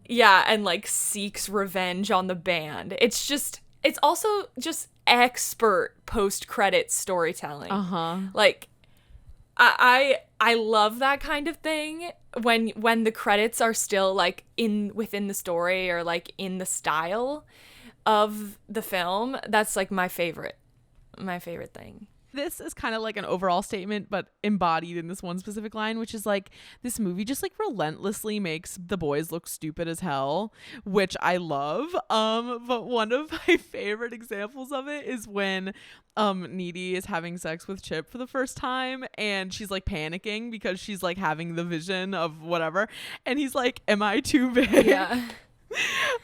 and like seeks revenge on the band. It's also just expert post-credit storytelling. Like I love that kind of thing when the credits are still like within the story or like in the style of the film. That's like my favorite thing. This is kind of like an overall statement, but embodied in this one specific line, which is like, this movie just like relentlessly makes the boys look stupid as hell, which I love. But one of my favorite examples of it is when Needy is having sex with Chip for the first time, and she's like panicking because she's like having the vision of whatever, and he's like, "Am I too big?" Yeah.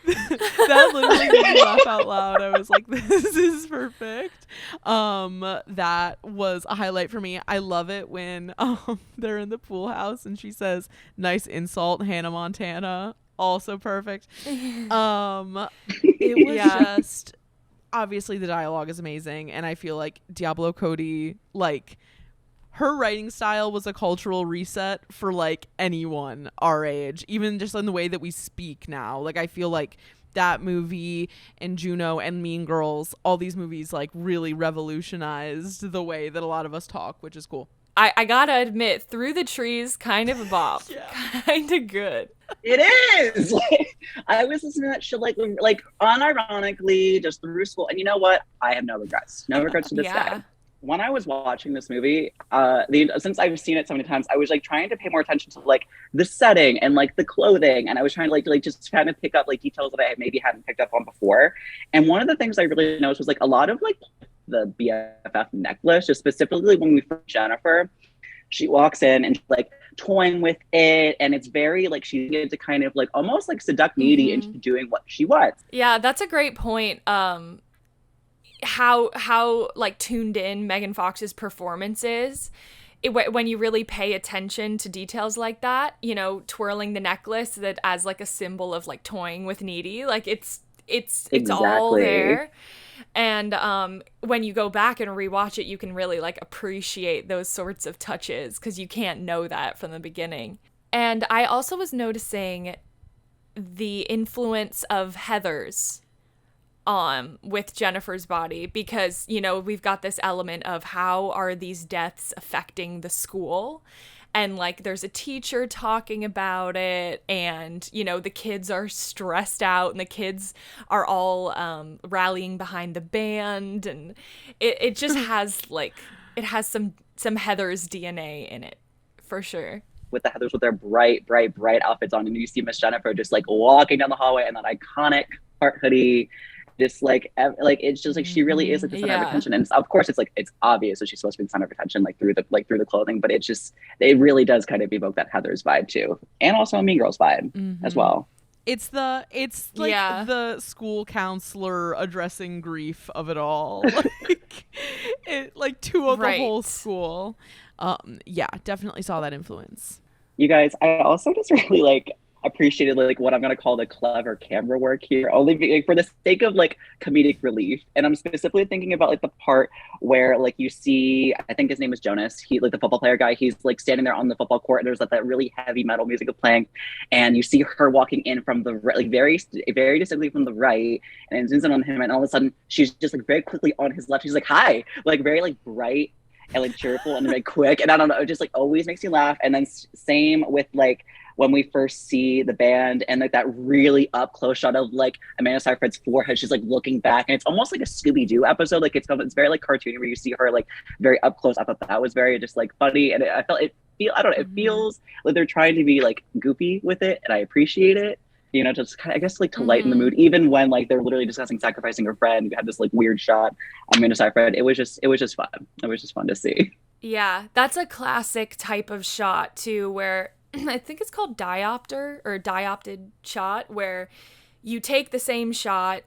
That literally made me laugh out loud. I was like, this is perfect. That was a highlight for me. I love it when they're in the pool house and she says, "Nice insult, Hannah Montana." Also perfect. It was just, obviously the dialogue is amazing, and I feel like Diablo Cody, like, her writing style was a cultural reset for like anyone our age, even just in the way that we speak now. Like, I feel like that movie and Juno and Mean Girls, all these movies like really revolutionized the way that a lot of us talk, which is cool. I gotta admit, Through the Trees, kind of a bop. Kind of good. It is. I was listening to that shit like unironically just through school, and you know what? I have no regrets. No regrets to this day. When I was watching this movie, since I've seen it so many times, I was like trying to pay more attention to like the setting and like the clothing, and I was trying to like just kind of pick up like details that I maybe hadn't picked up on before. And one of the things I really noticed was like a lot of like the BFF necklace, just specifically when we first Jennifer, she walks in and she's like toying with it, and it's very like she needed to kind of like almost like seduct Needy into doing what she wants. Yeah, that's a great point. How like tuned in Megan Fox's performance is, when you really pay attention to details like that, you know, twirling the necklace that as like a symbol of like toying with Needy, like it's all there. And when you go back and rewatch it, you can really like appreciate those sorts of touches because you can't know that from the beginning. And I also was noticing the influence of Heather's with Jennifer's body, because, you know, we've got this element of how are these deaths affecting the school, and like there's a teacher talking about it, and, you know, the kids are stressed out and the kids are all rallying behind the band, and it just has like, it has some Heather's DNA in it for sure. With the Heathers with their bright outfits on, and you see Miss Jennifer just like walking down the hallway in that iconic heart hoodie. This like it's just like she really is like the center of attention, and of course it's like it's obvious that she's supposed to be the center of attention like through the clothing, but it really does kind of evoke that Heather's vibe too, and also a Mean Girls vibe as well. It's like the school counselor addressing grief of it all, like it like to the whole school. Definitely saw that influence. You guys, I also just really like appreciated like what I'm gonna call the clever camera work here, only like, for the sake of like comedic relief. And I'm specifically thinking about like the part where like you see, I think his name is Jonas, he like the football player guy, he's like standing there on the football court, and there's like that really heavy metal music playing, and you see her walking in from the like very distinctly from the right, and it zooms in on him, and all of a sudden she's just like very quickly on his left, she's like, "Hi," like very like bright and like cheerful and like quick, and I don't know, it just like always makes me laugh. And then same with like when we first see the band, and like that really up close shot of like Amanda Seyfried's forehead, she's like looking back, and it's almost like a Scooby-Doo episode, like it's very like cartoony where you see her like very up close. I thought that was very just like funny, and I felt it feels like they're trying to be like goofy with it, and I appreciate it, you know, just kind of, I guess like to lighten the mood, even when like they're literally discussing sacrificing her friend. We had this like weird shot on Amanda Seyfried. It was just fun. It was just fun to see. Yeah, that's a classic type of shot too, where I think it's called diopter or diopted shot, where you take the same shot,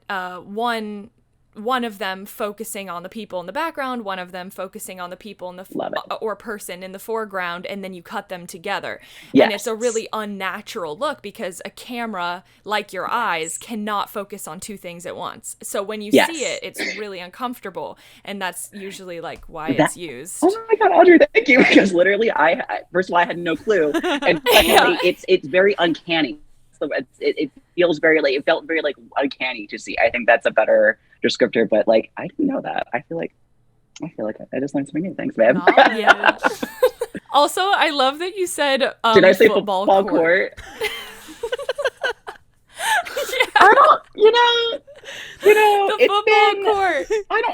one of them focusing on the people in the background, one of them focusing on the people in the or person in the foreground, and then you cut them together. Yes. And it's a really unnatural look because a camera, like your eyes, cannot focus on two things at once. So when you see it, it's really uncomfortable, and that's usually like why it's used. Oh my god, Audrey, thank you, because literally first of all I had no clue, and secondly it's very uncanny. So it feels very like, it felt very like uncanny to see. I think that's a better descriptor, but like I didn't know that. I feel like I just learned something new. Thanks, man. Yeah. Also, I love that you said did I say football court? Yeah. I don't, you know, the it's football court.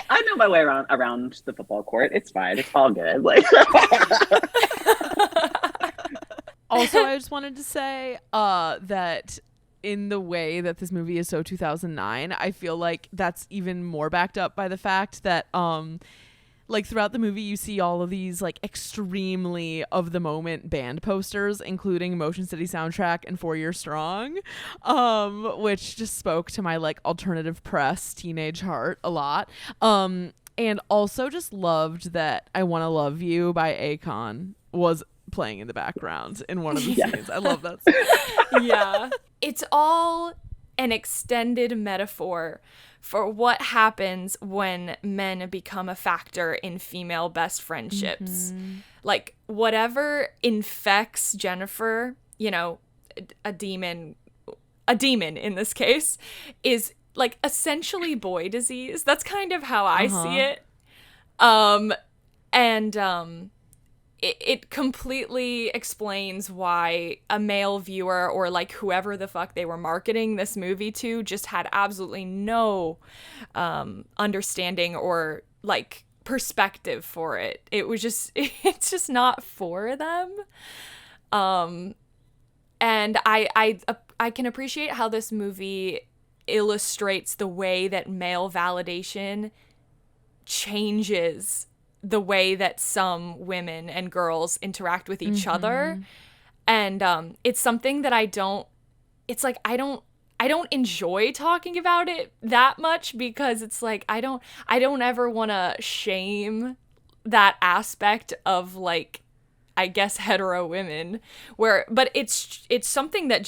I know my way around the football court. It's fine. It's all good. Like. Also, I just wanted to say that in the way that this movie is so 2009, I feel like that's even more backed up by the fact that like throughout the movie you see all of these like extremely of the moment band posters, including Motion City Soundtrack and 4 Year Strong, which just spoke to my like alternative press teenage heart a lot. And also just loved that I Wanna Love You by Akon was playing in the background in one of the scenes. I love that song. Yeah. It's all an extended metaphor for what happens when men become a factor in female best friendships. Like whatever infects Jennifer, you know, a demon in this case, is like essentially boy disease. That's kind of how I see it. It completely explains why a male viewer or like whoever the fuck they were marketing this movie to just had absolutely no understanding or like perspective for it. It's just not for them. And I can appreciate how this movie illustrates the way that male validation changes the way that some women and girls interact with each other. And it's something that I don't enjoy talking about it that much, because it's like I don't ever want to shame that aspect of like, I guess, hetero women, but it's something that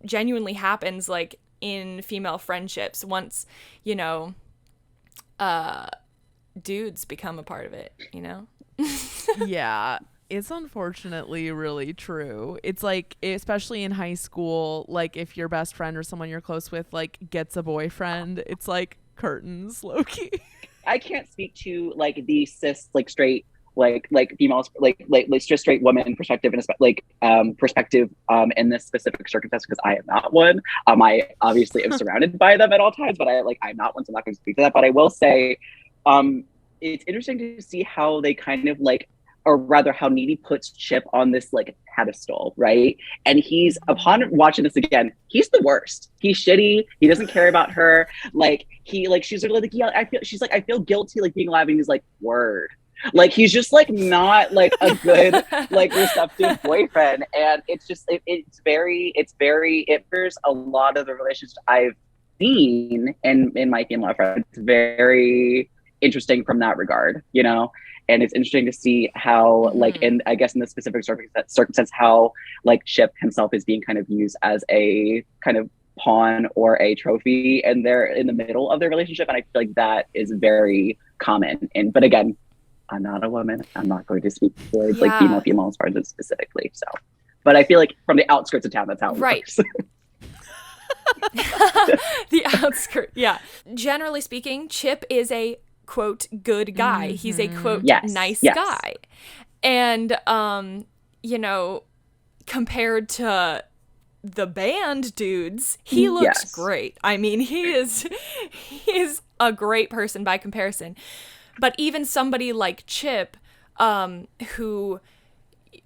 genuinely happens like in female friendships once, you know, dudes become a part of it, you know? Yeah, it's unfortunately really true. It's like, especially in high school, like if your best friend or someone you're close with like gets a boyfriend, it's like curtains, low-key. I can't speak to like the cis like straight like females like just straight woman perspective and perspective in this specific circumstance, because I am not one. I obviously am surrounded by them at all times, but I'm not one, so I'm not going to speak to that. But I will say, it's interesting to see how they kind of like, or rather how Needy puts Chip on this like pedestal, right? And he's, upon watching this again, he's the worst. He's shitty. He doesn't care about her. Like she's like, yeah, I feel guilty like being alive, and he's like, word. Like he's just like not like a good like receptive boyfriend, and it's just it mirrors a lot of the relationships I've seen in my female friends. It's very interesting from that regard, you know. And it's interesting to see how like in this specific circumstance how like Chip himself is being kind of used as a kind of pawn or a trophy, and they're in the middle of their relationship, and I feel like that is very common. But again, I'm not a woman. I'm not going to speak towards like female friends specifically. So, but I feel like from the outskirts of town, that's how it works. The outskirts, yeah. Generally speaking, Chip is a quote good guy. He's a quote nice guy, and you know, compared to the band dudes, he looks great. I mean, he's a great person by comparison. But even somebody like Chip, who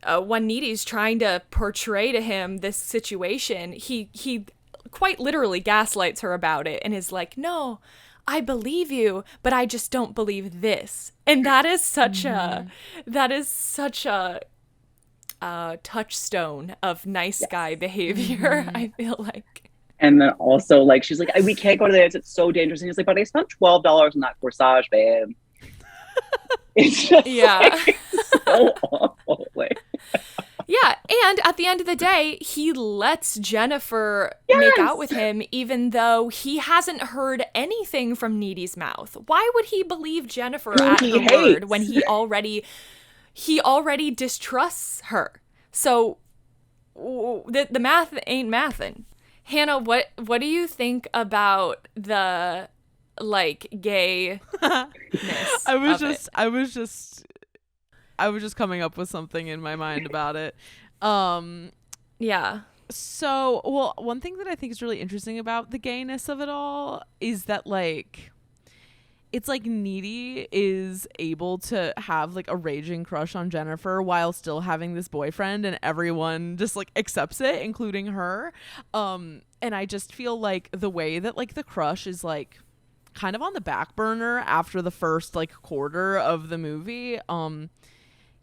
when Needy's trying to portray to him this situation, he quite literally gaslights her about it and is like, no, I believe you, but I just don't believe this. And that is such a touchstone of nice guy behavior, I feel like. And then also, like, she's like, we can't go to this. It's so dangerous. And he's like, but I spent $12 on that corsage, babe. It's just like, so awful. Like, yeah, and at the end of the day, he lets Jennifer make out with him even though he hasn't heard anything from Needy's mouth. Why would he believe Jennifer at her word when he already distrusts her? So the math ain't mathin'. Hannah, what do you think about the like gayness? I was just coming up with something in my mind about it. Yeah. So, well, one thing that I think is really interesting about the gayness of it all is that, like, it's like Needy is able to have like a raging crush on Jennifer while still having this boyfriend, and everyone just like accepts it, including her. And I just feel like the way that like the crush is like kind of on the back burner after the first like quarter of the movie,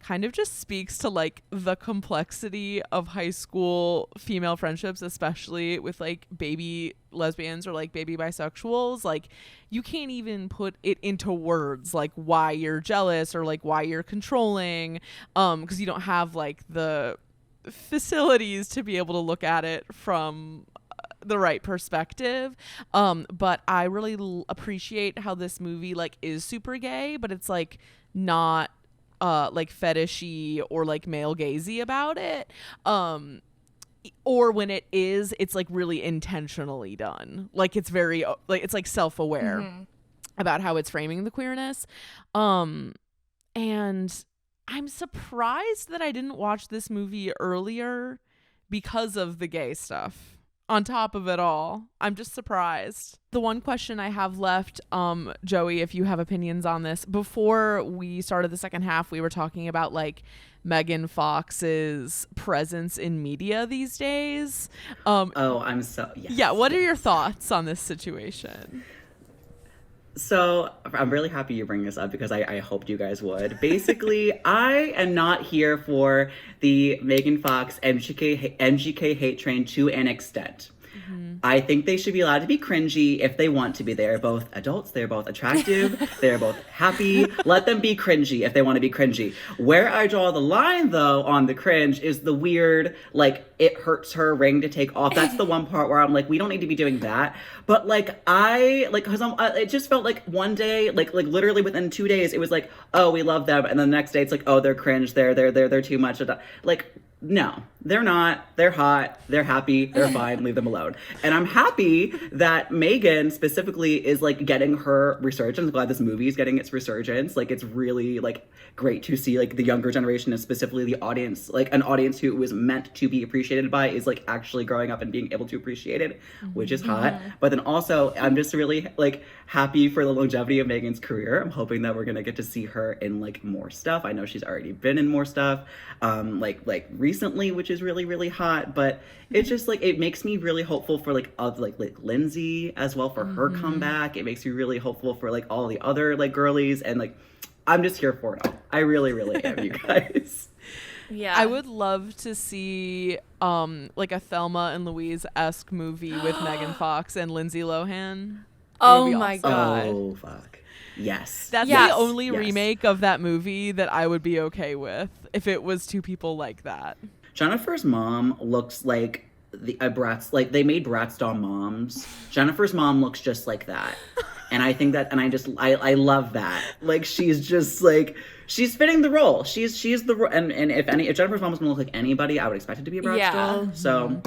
kind of just speaks to like the complexity of high school female friendships, especially with like baby lesbians or like baby bisexuals. Like, you can't even put it into words like why you're jealous or like why you're controlling, because you don't have like the facilities to be able to look at it from the right perspective. But I really appreciate how this movie like is super gay, but it's like not like fetishy or like male gazy about it, or when it is, it's like really intentionally done. Like, it's very like, it's like self-aware about how it's framing the queerness. And I'm surprised that I didn't watch this movie earlier because of the gay stuff on top of it all. I'm just surprised. The one question I have left, Joey, if you have opinions on this, before we started the second half, we were talking about like Megan Fox's presence in media these days. Yeah, what are your thoughts on this situation? So I'm really happy you bring this up because I hoped you guys would. Basically, I am not here for the Megan Fox MGK hate train to an extent. I think they should be allowed to be cringy if they want to be. They're both adults. They're both attractive. They're both happy. Let them be cringy if they want to be cringy. Where I draw the line, though, on the cringe is the weird, like, it hurts her ring to take off. That's the one part where I'm like, we don't need to be doing that. But, like, because it just felt like one day, like literally within 2 days, it was like, oh, we love them. And then the next day, it's like, oh, they're cringe. They're too much. Like, no, they're not. They're hot. They're happy. They're fine. Leave them alone. And I'm happy that Megan specifically is like getting her resurgence. I'm glad this movie is getting its resurgence. Like, it's really like great to see like the younger generation and specifically the audience, like an audience who was meant to be appreciated by is like actually growing up and being able to appreciate it, which is hot. But then also I'm just really like happy for the longevity of Megan's career. I'm hoping that we're going to get to see her in like more stuff. I know she's already been in more stuff, like recently, which is really, really hot, but it's just like, it makes me really hopeful for like Lindsay as well for her comeback. It makes me really hopeful for like all the other like girlies, and like, I'm just here for it all. I really, really am, you guys. Yeah. I would love to see like a Thelma and Louise-esque movie with Megan Fox and Lindsay Lohan. Oh my God. Oh, fuck. Yes. That's the only remake of that movie that I would be okay with if it was two people like that. Jennifer's mom looks like Bratz, like they made Bratz doll moms. Jennifer's mom looks just like that. And I think that, and I love that. Like, she's just like, she's fitting the role. She's the, and if Jennifer's mom was gonna look like anybody, I would expect it to be a Bratz doll. So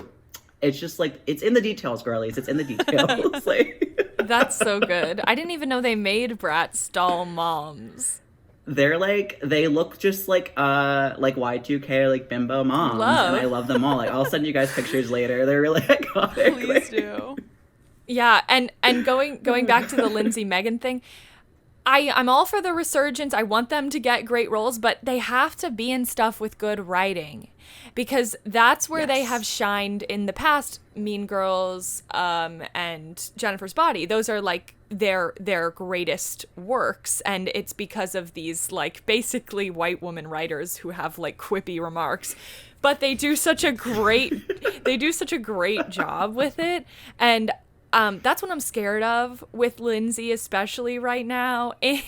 it's just like, it's in the details, girlies. It's in the details. Like, that's so good. I didn't even know they made Bratz doll moms. They're like, they look just like Y2K, like bimbo moms. Love. And I love them all. Like, I'll send you guys pictures later. They're really iconic. Please do. Yeah, and going back to the Lindsay Megan thing, I'm all for the resurgence. I want them to get great roles, but they have to be in stuff with good writing, because that's where they have shined in the past. Mean Girls, and Jennifer's Body. Those are like their greatest works, and it's because of these like basically white woman writers who have like quippy remarks. but they do such a great job with it. And that's what I'm scared of with Lindsay, especially right now. And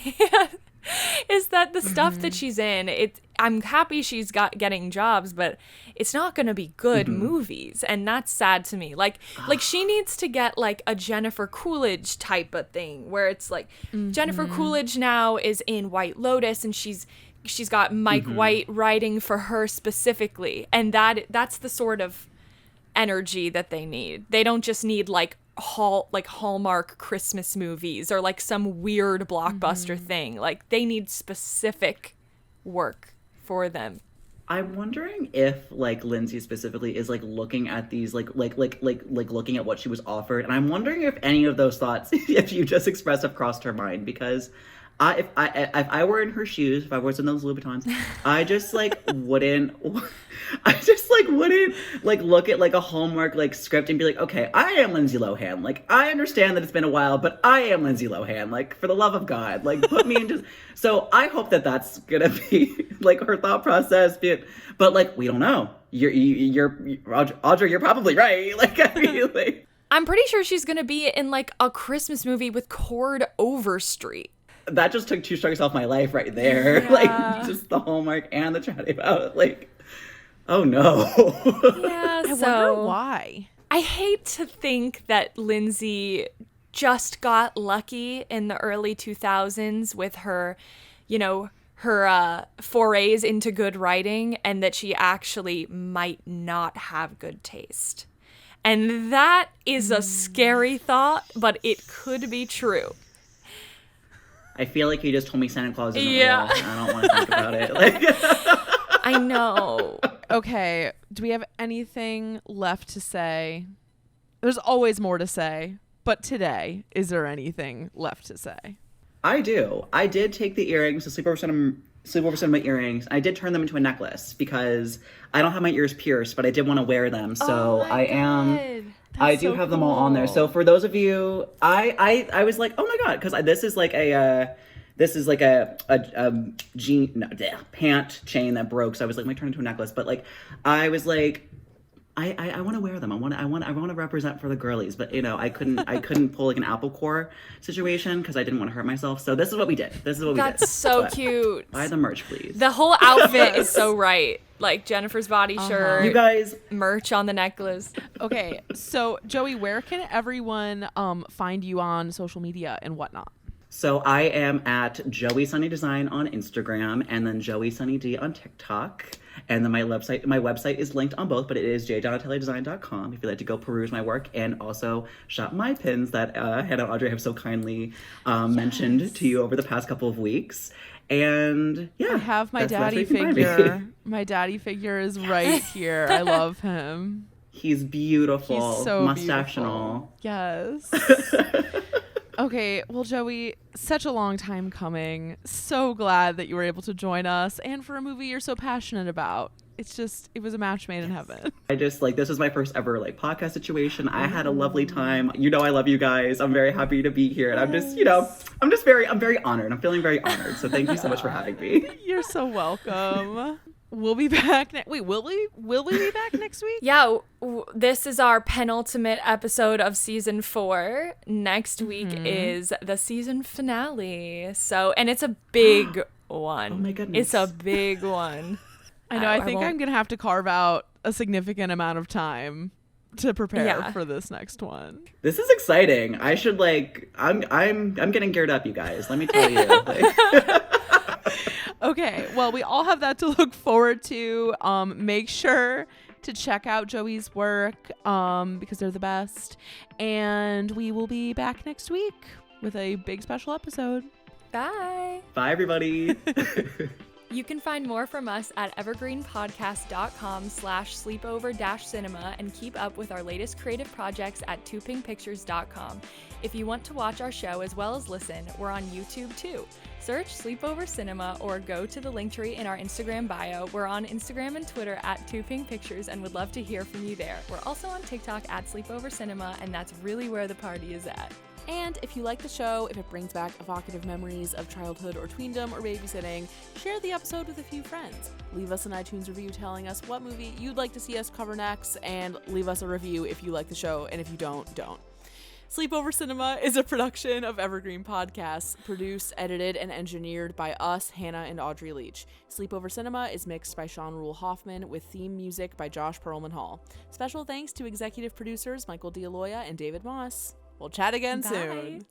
is that the stuff that she's in, I'm happy she's getting jobs, but it's not going to be good movies, and that's sad to me. Like she needs to get like a Jennifer Coolidge type of thing where it's like Jennifer Coolidge now is in White Lotus, and she's got Mike White writing for her specifically, and that's the sort of energy that they need. They don't just need like Hallmark Christmas movies or like some weird blockbuster thing. Like they need specific work for them. I'm wondering if like Lindsay specifically is like looking at these like looking at what she was offered, and I'm wondering if any of those thoughts, if you just expressed, have crossed her mind, because if I were in her shoes, if I was in those Louboutins, I just like wouldn't like look at like a Hallmark like script and be like, okay, I am Lindsay Lohan. Like I understand that it's been a while, but I am Lindsay Lohan. Like for the love of God, like put me in just. So I hope that that's gonna be like her thought process. But like we don't know. You're Audrey. You're probably right. Like I mean, like I'm pretty sure she's gonna be in like a Christmas movie with Cord Overstreet. That just took 2 strikes off my life right there. Yeah. Like, just the Hallmark and the chatting about, like, oh no. Yeah, I wonder why. I hate to think that Lindsay just got lucky in the early 2000s with her, her forays into good writing, and that she actually might not have good taste. And that is a scary thought, but it could be true. I feel like you just told me Santa Claus isn't real. Yeah. I don't want to think about it. Like, I know. Okay, do we have anything left to say? There's always more to say, but today, is there anything left to say? I do. I did take the earrings, the Sleepover Cinema earrings. I did turn them into a necklace because I don't have my ears pierced, but I did want to wear them. So I do have them all on there. So for those of you, I was like, oh my God, because this is like a pant chain that broke. So I was like, let me turn it into a necklace. But like, I was like, I want to wear them. I want to represent for the girlies, but I couldn't pull like an apple core situation because I didn't want to hurt myself. So this is what we did. That's so cute. Buy the merch, please. The whole outfit is so right. Like Jennifer's body shirt. You guys, merch on the necklace. Okay, so Joey, where can everyone find you on social media and whatnot? So I am at Joey Sunny Design on Instagram, and then Joey Sunny D on TikTok. And then my website is linked on both, but it is jdonatellidesign.com if you'd like to go peruse my work and also shop my pins that Hannah and Audrey have so kindly mentioned to you over the past couple of weeks. And yeah, I have my daddy figure. My daddy figure is right here. I love him. He's beautiful. He's so mustache beautiful. and all. Yes. Okay, well, Joey, such a long time coming. So glad that you were able to join us, and for a movie you're so passionate about. It was a match made in heaven. This was my first ever like podcast situation. I had a lovely time. I love you guys. I'm very happy to be here, and I'm very honored. I'm feeling very honored. So thank you so much for having me. You're so welcome. We'll be back. Will we be back next week? Yeah, this is our penultimate episode of season 4. Next week is the season finale. And it's a big one. Oh my goodness. It's a big one. I know. I think I'm gonna have to carve out a significant amount of time to prepare for this next one. This is exciting. I should I'm getting geared up, you guys. Let me tell you. Okay, well, we all have that to look forward to. Make sure to check out Joey's work because they're the best. And we will be back next week with a big special episode. Bye. Bye, everybody. You can find more from us at evergreenpodcast.com/sleepover-cinema and keep up with our latest creative projects at twopinkpictures.com. If you want to watch our show as well as listen, we're on YouTube too. Search Sleepover Cinema or go to the link tree in our Instagram bio. We're on Instagram and Twitter at twopinkpictures and would love to hear from you there. We're also on TikTok at Sleepover Cinema, and that's really where the party is at. And if you like the show, if it brings back evocative memories of childhood or tweendom or babysitting, share the episode with a few friends. Leave us an iTunes review telling us what movie you'd like to see us cover next, and leave us a review if you like the show, and if you don't. Sleepover Cinema is a production of Evergreen Podcasts, produced, edited, and engineered by us, Hannah and Audrey Leach. Sleepover Cinema is mixed by Sean Rule Hoffman, with theme music by Josh Perlman Hall. Special thanks to executive producers Michael D'Aloia and David Moss. We'll chat again soon.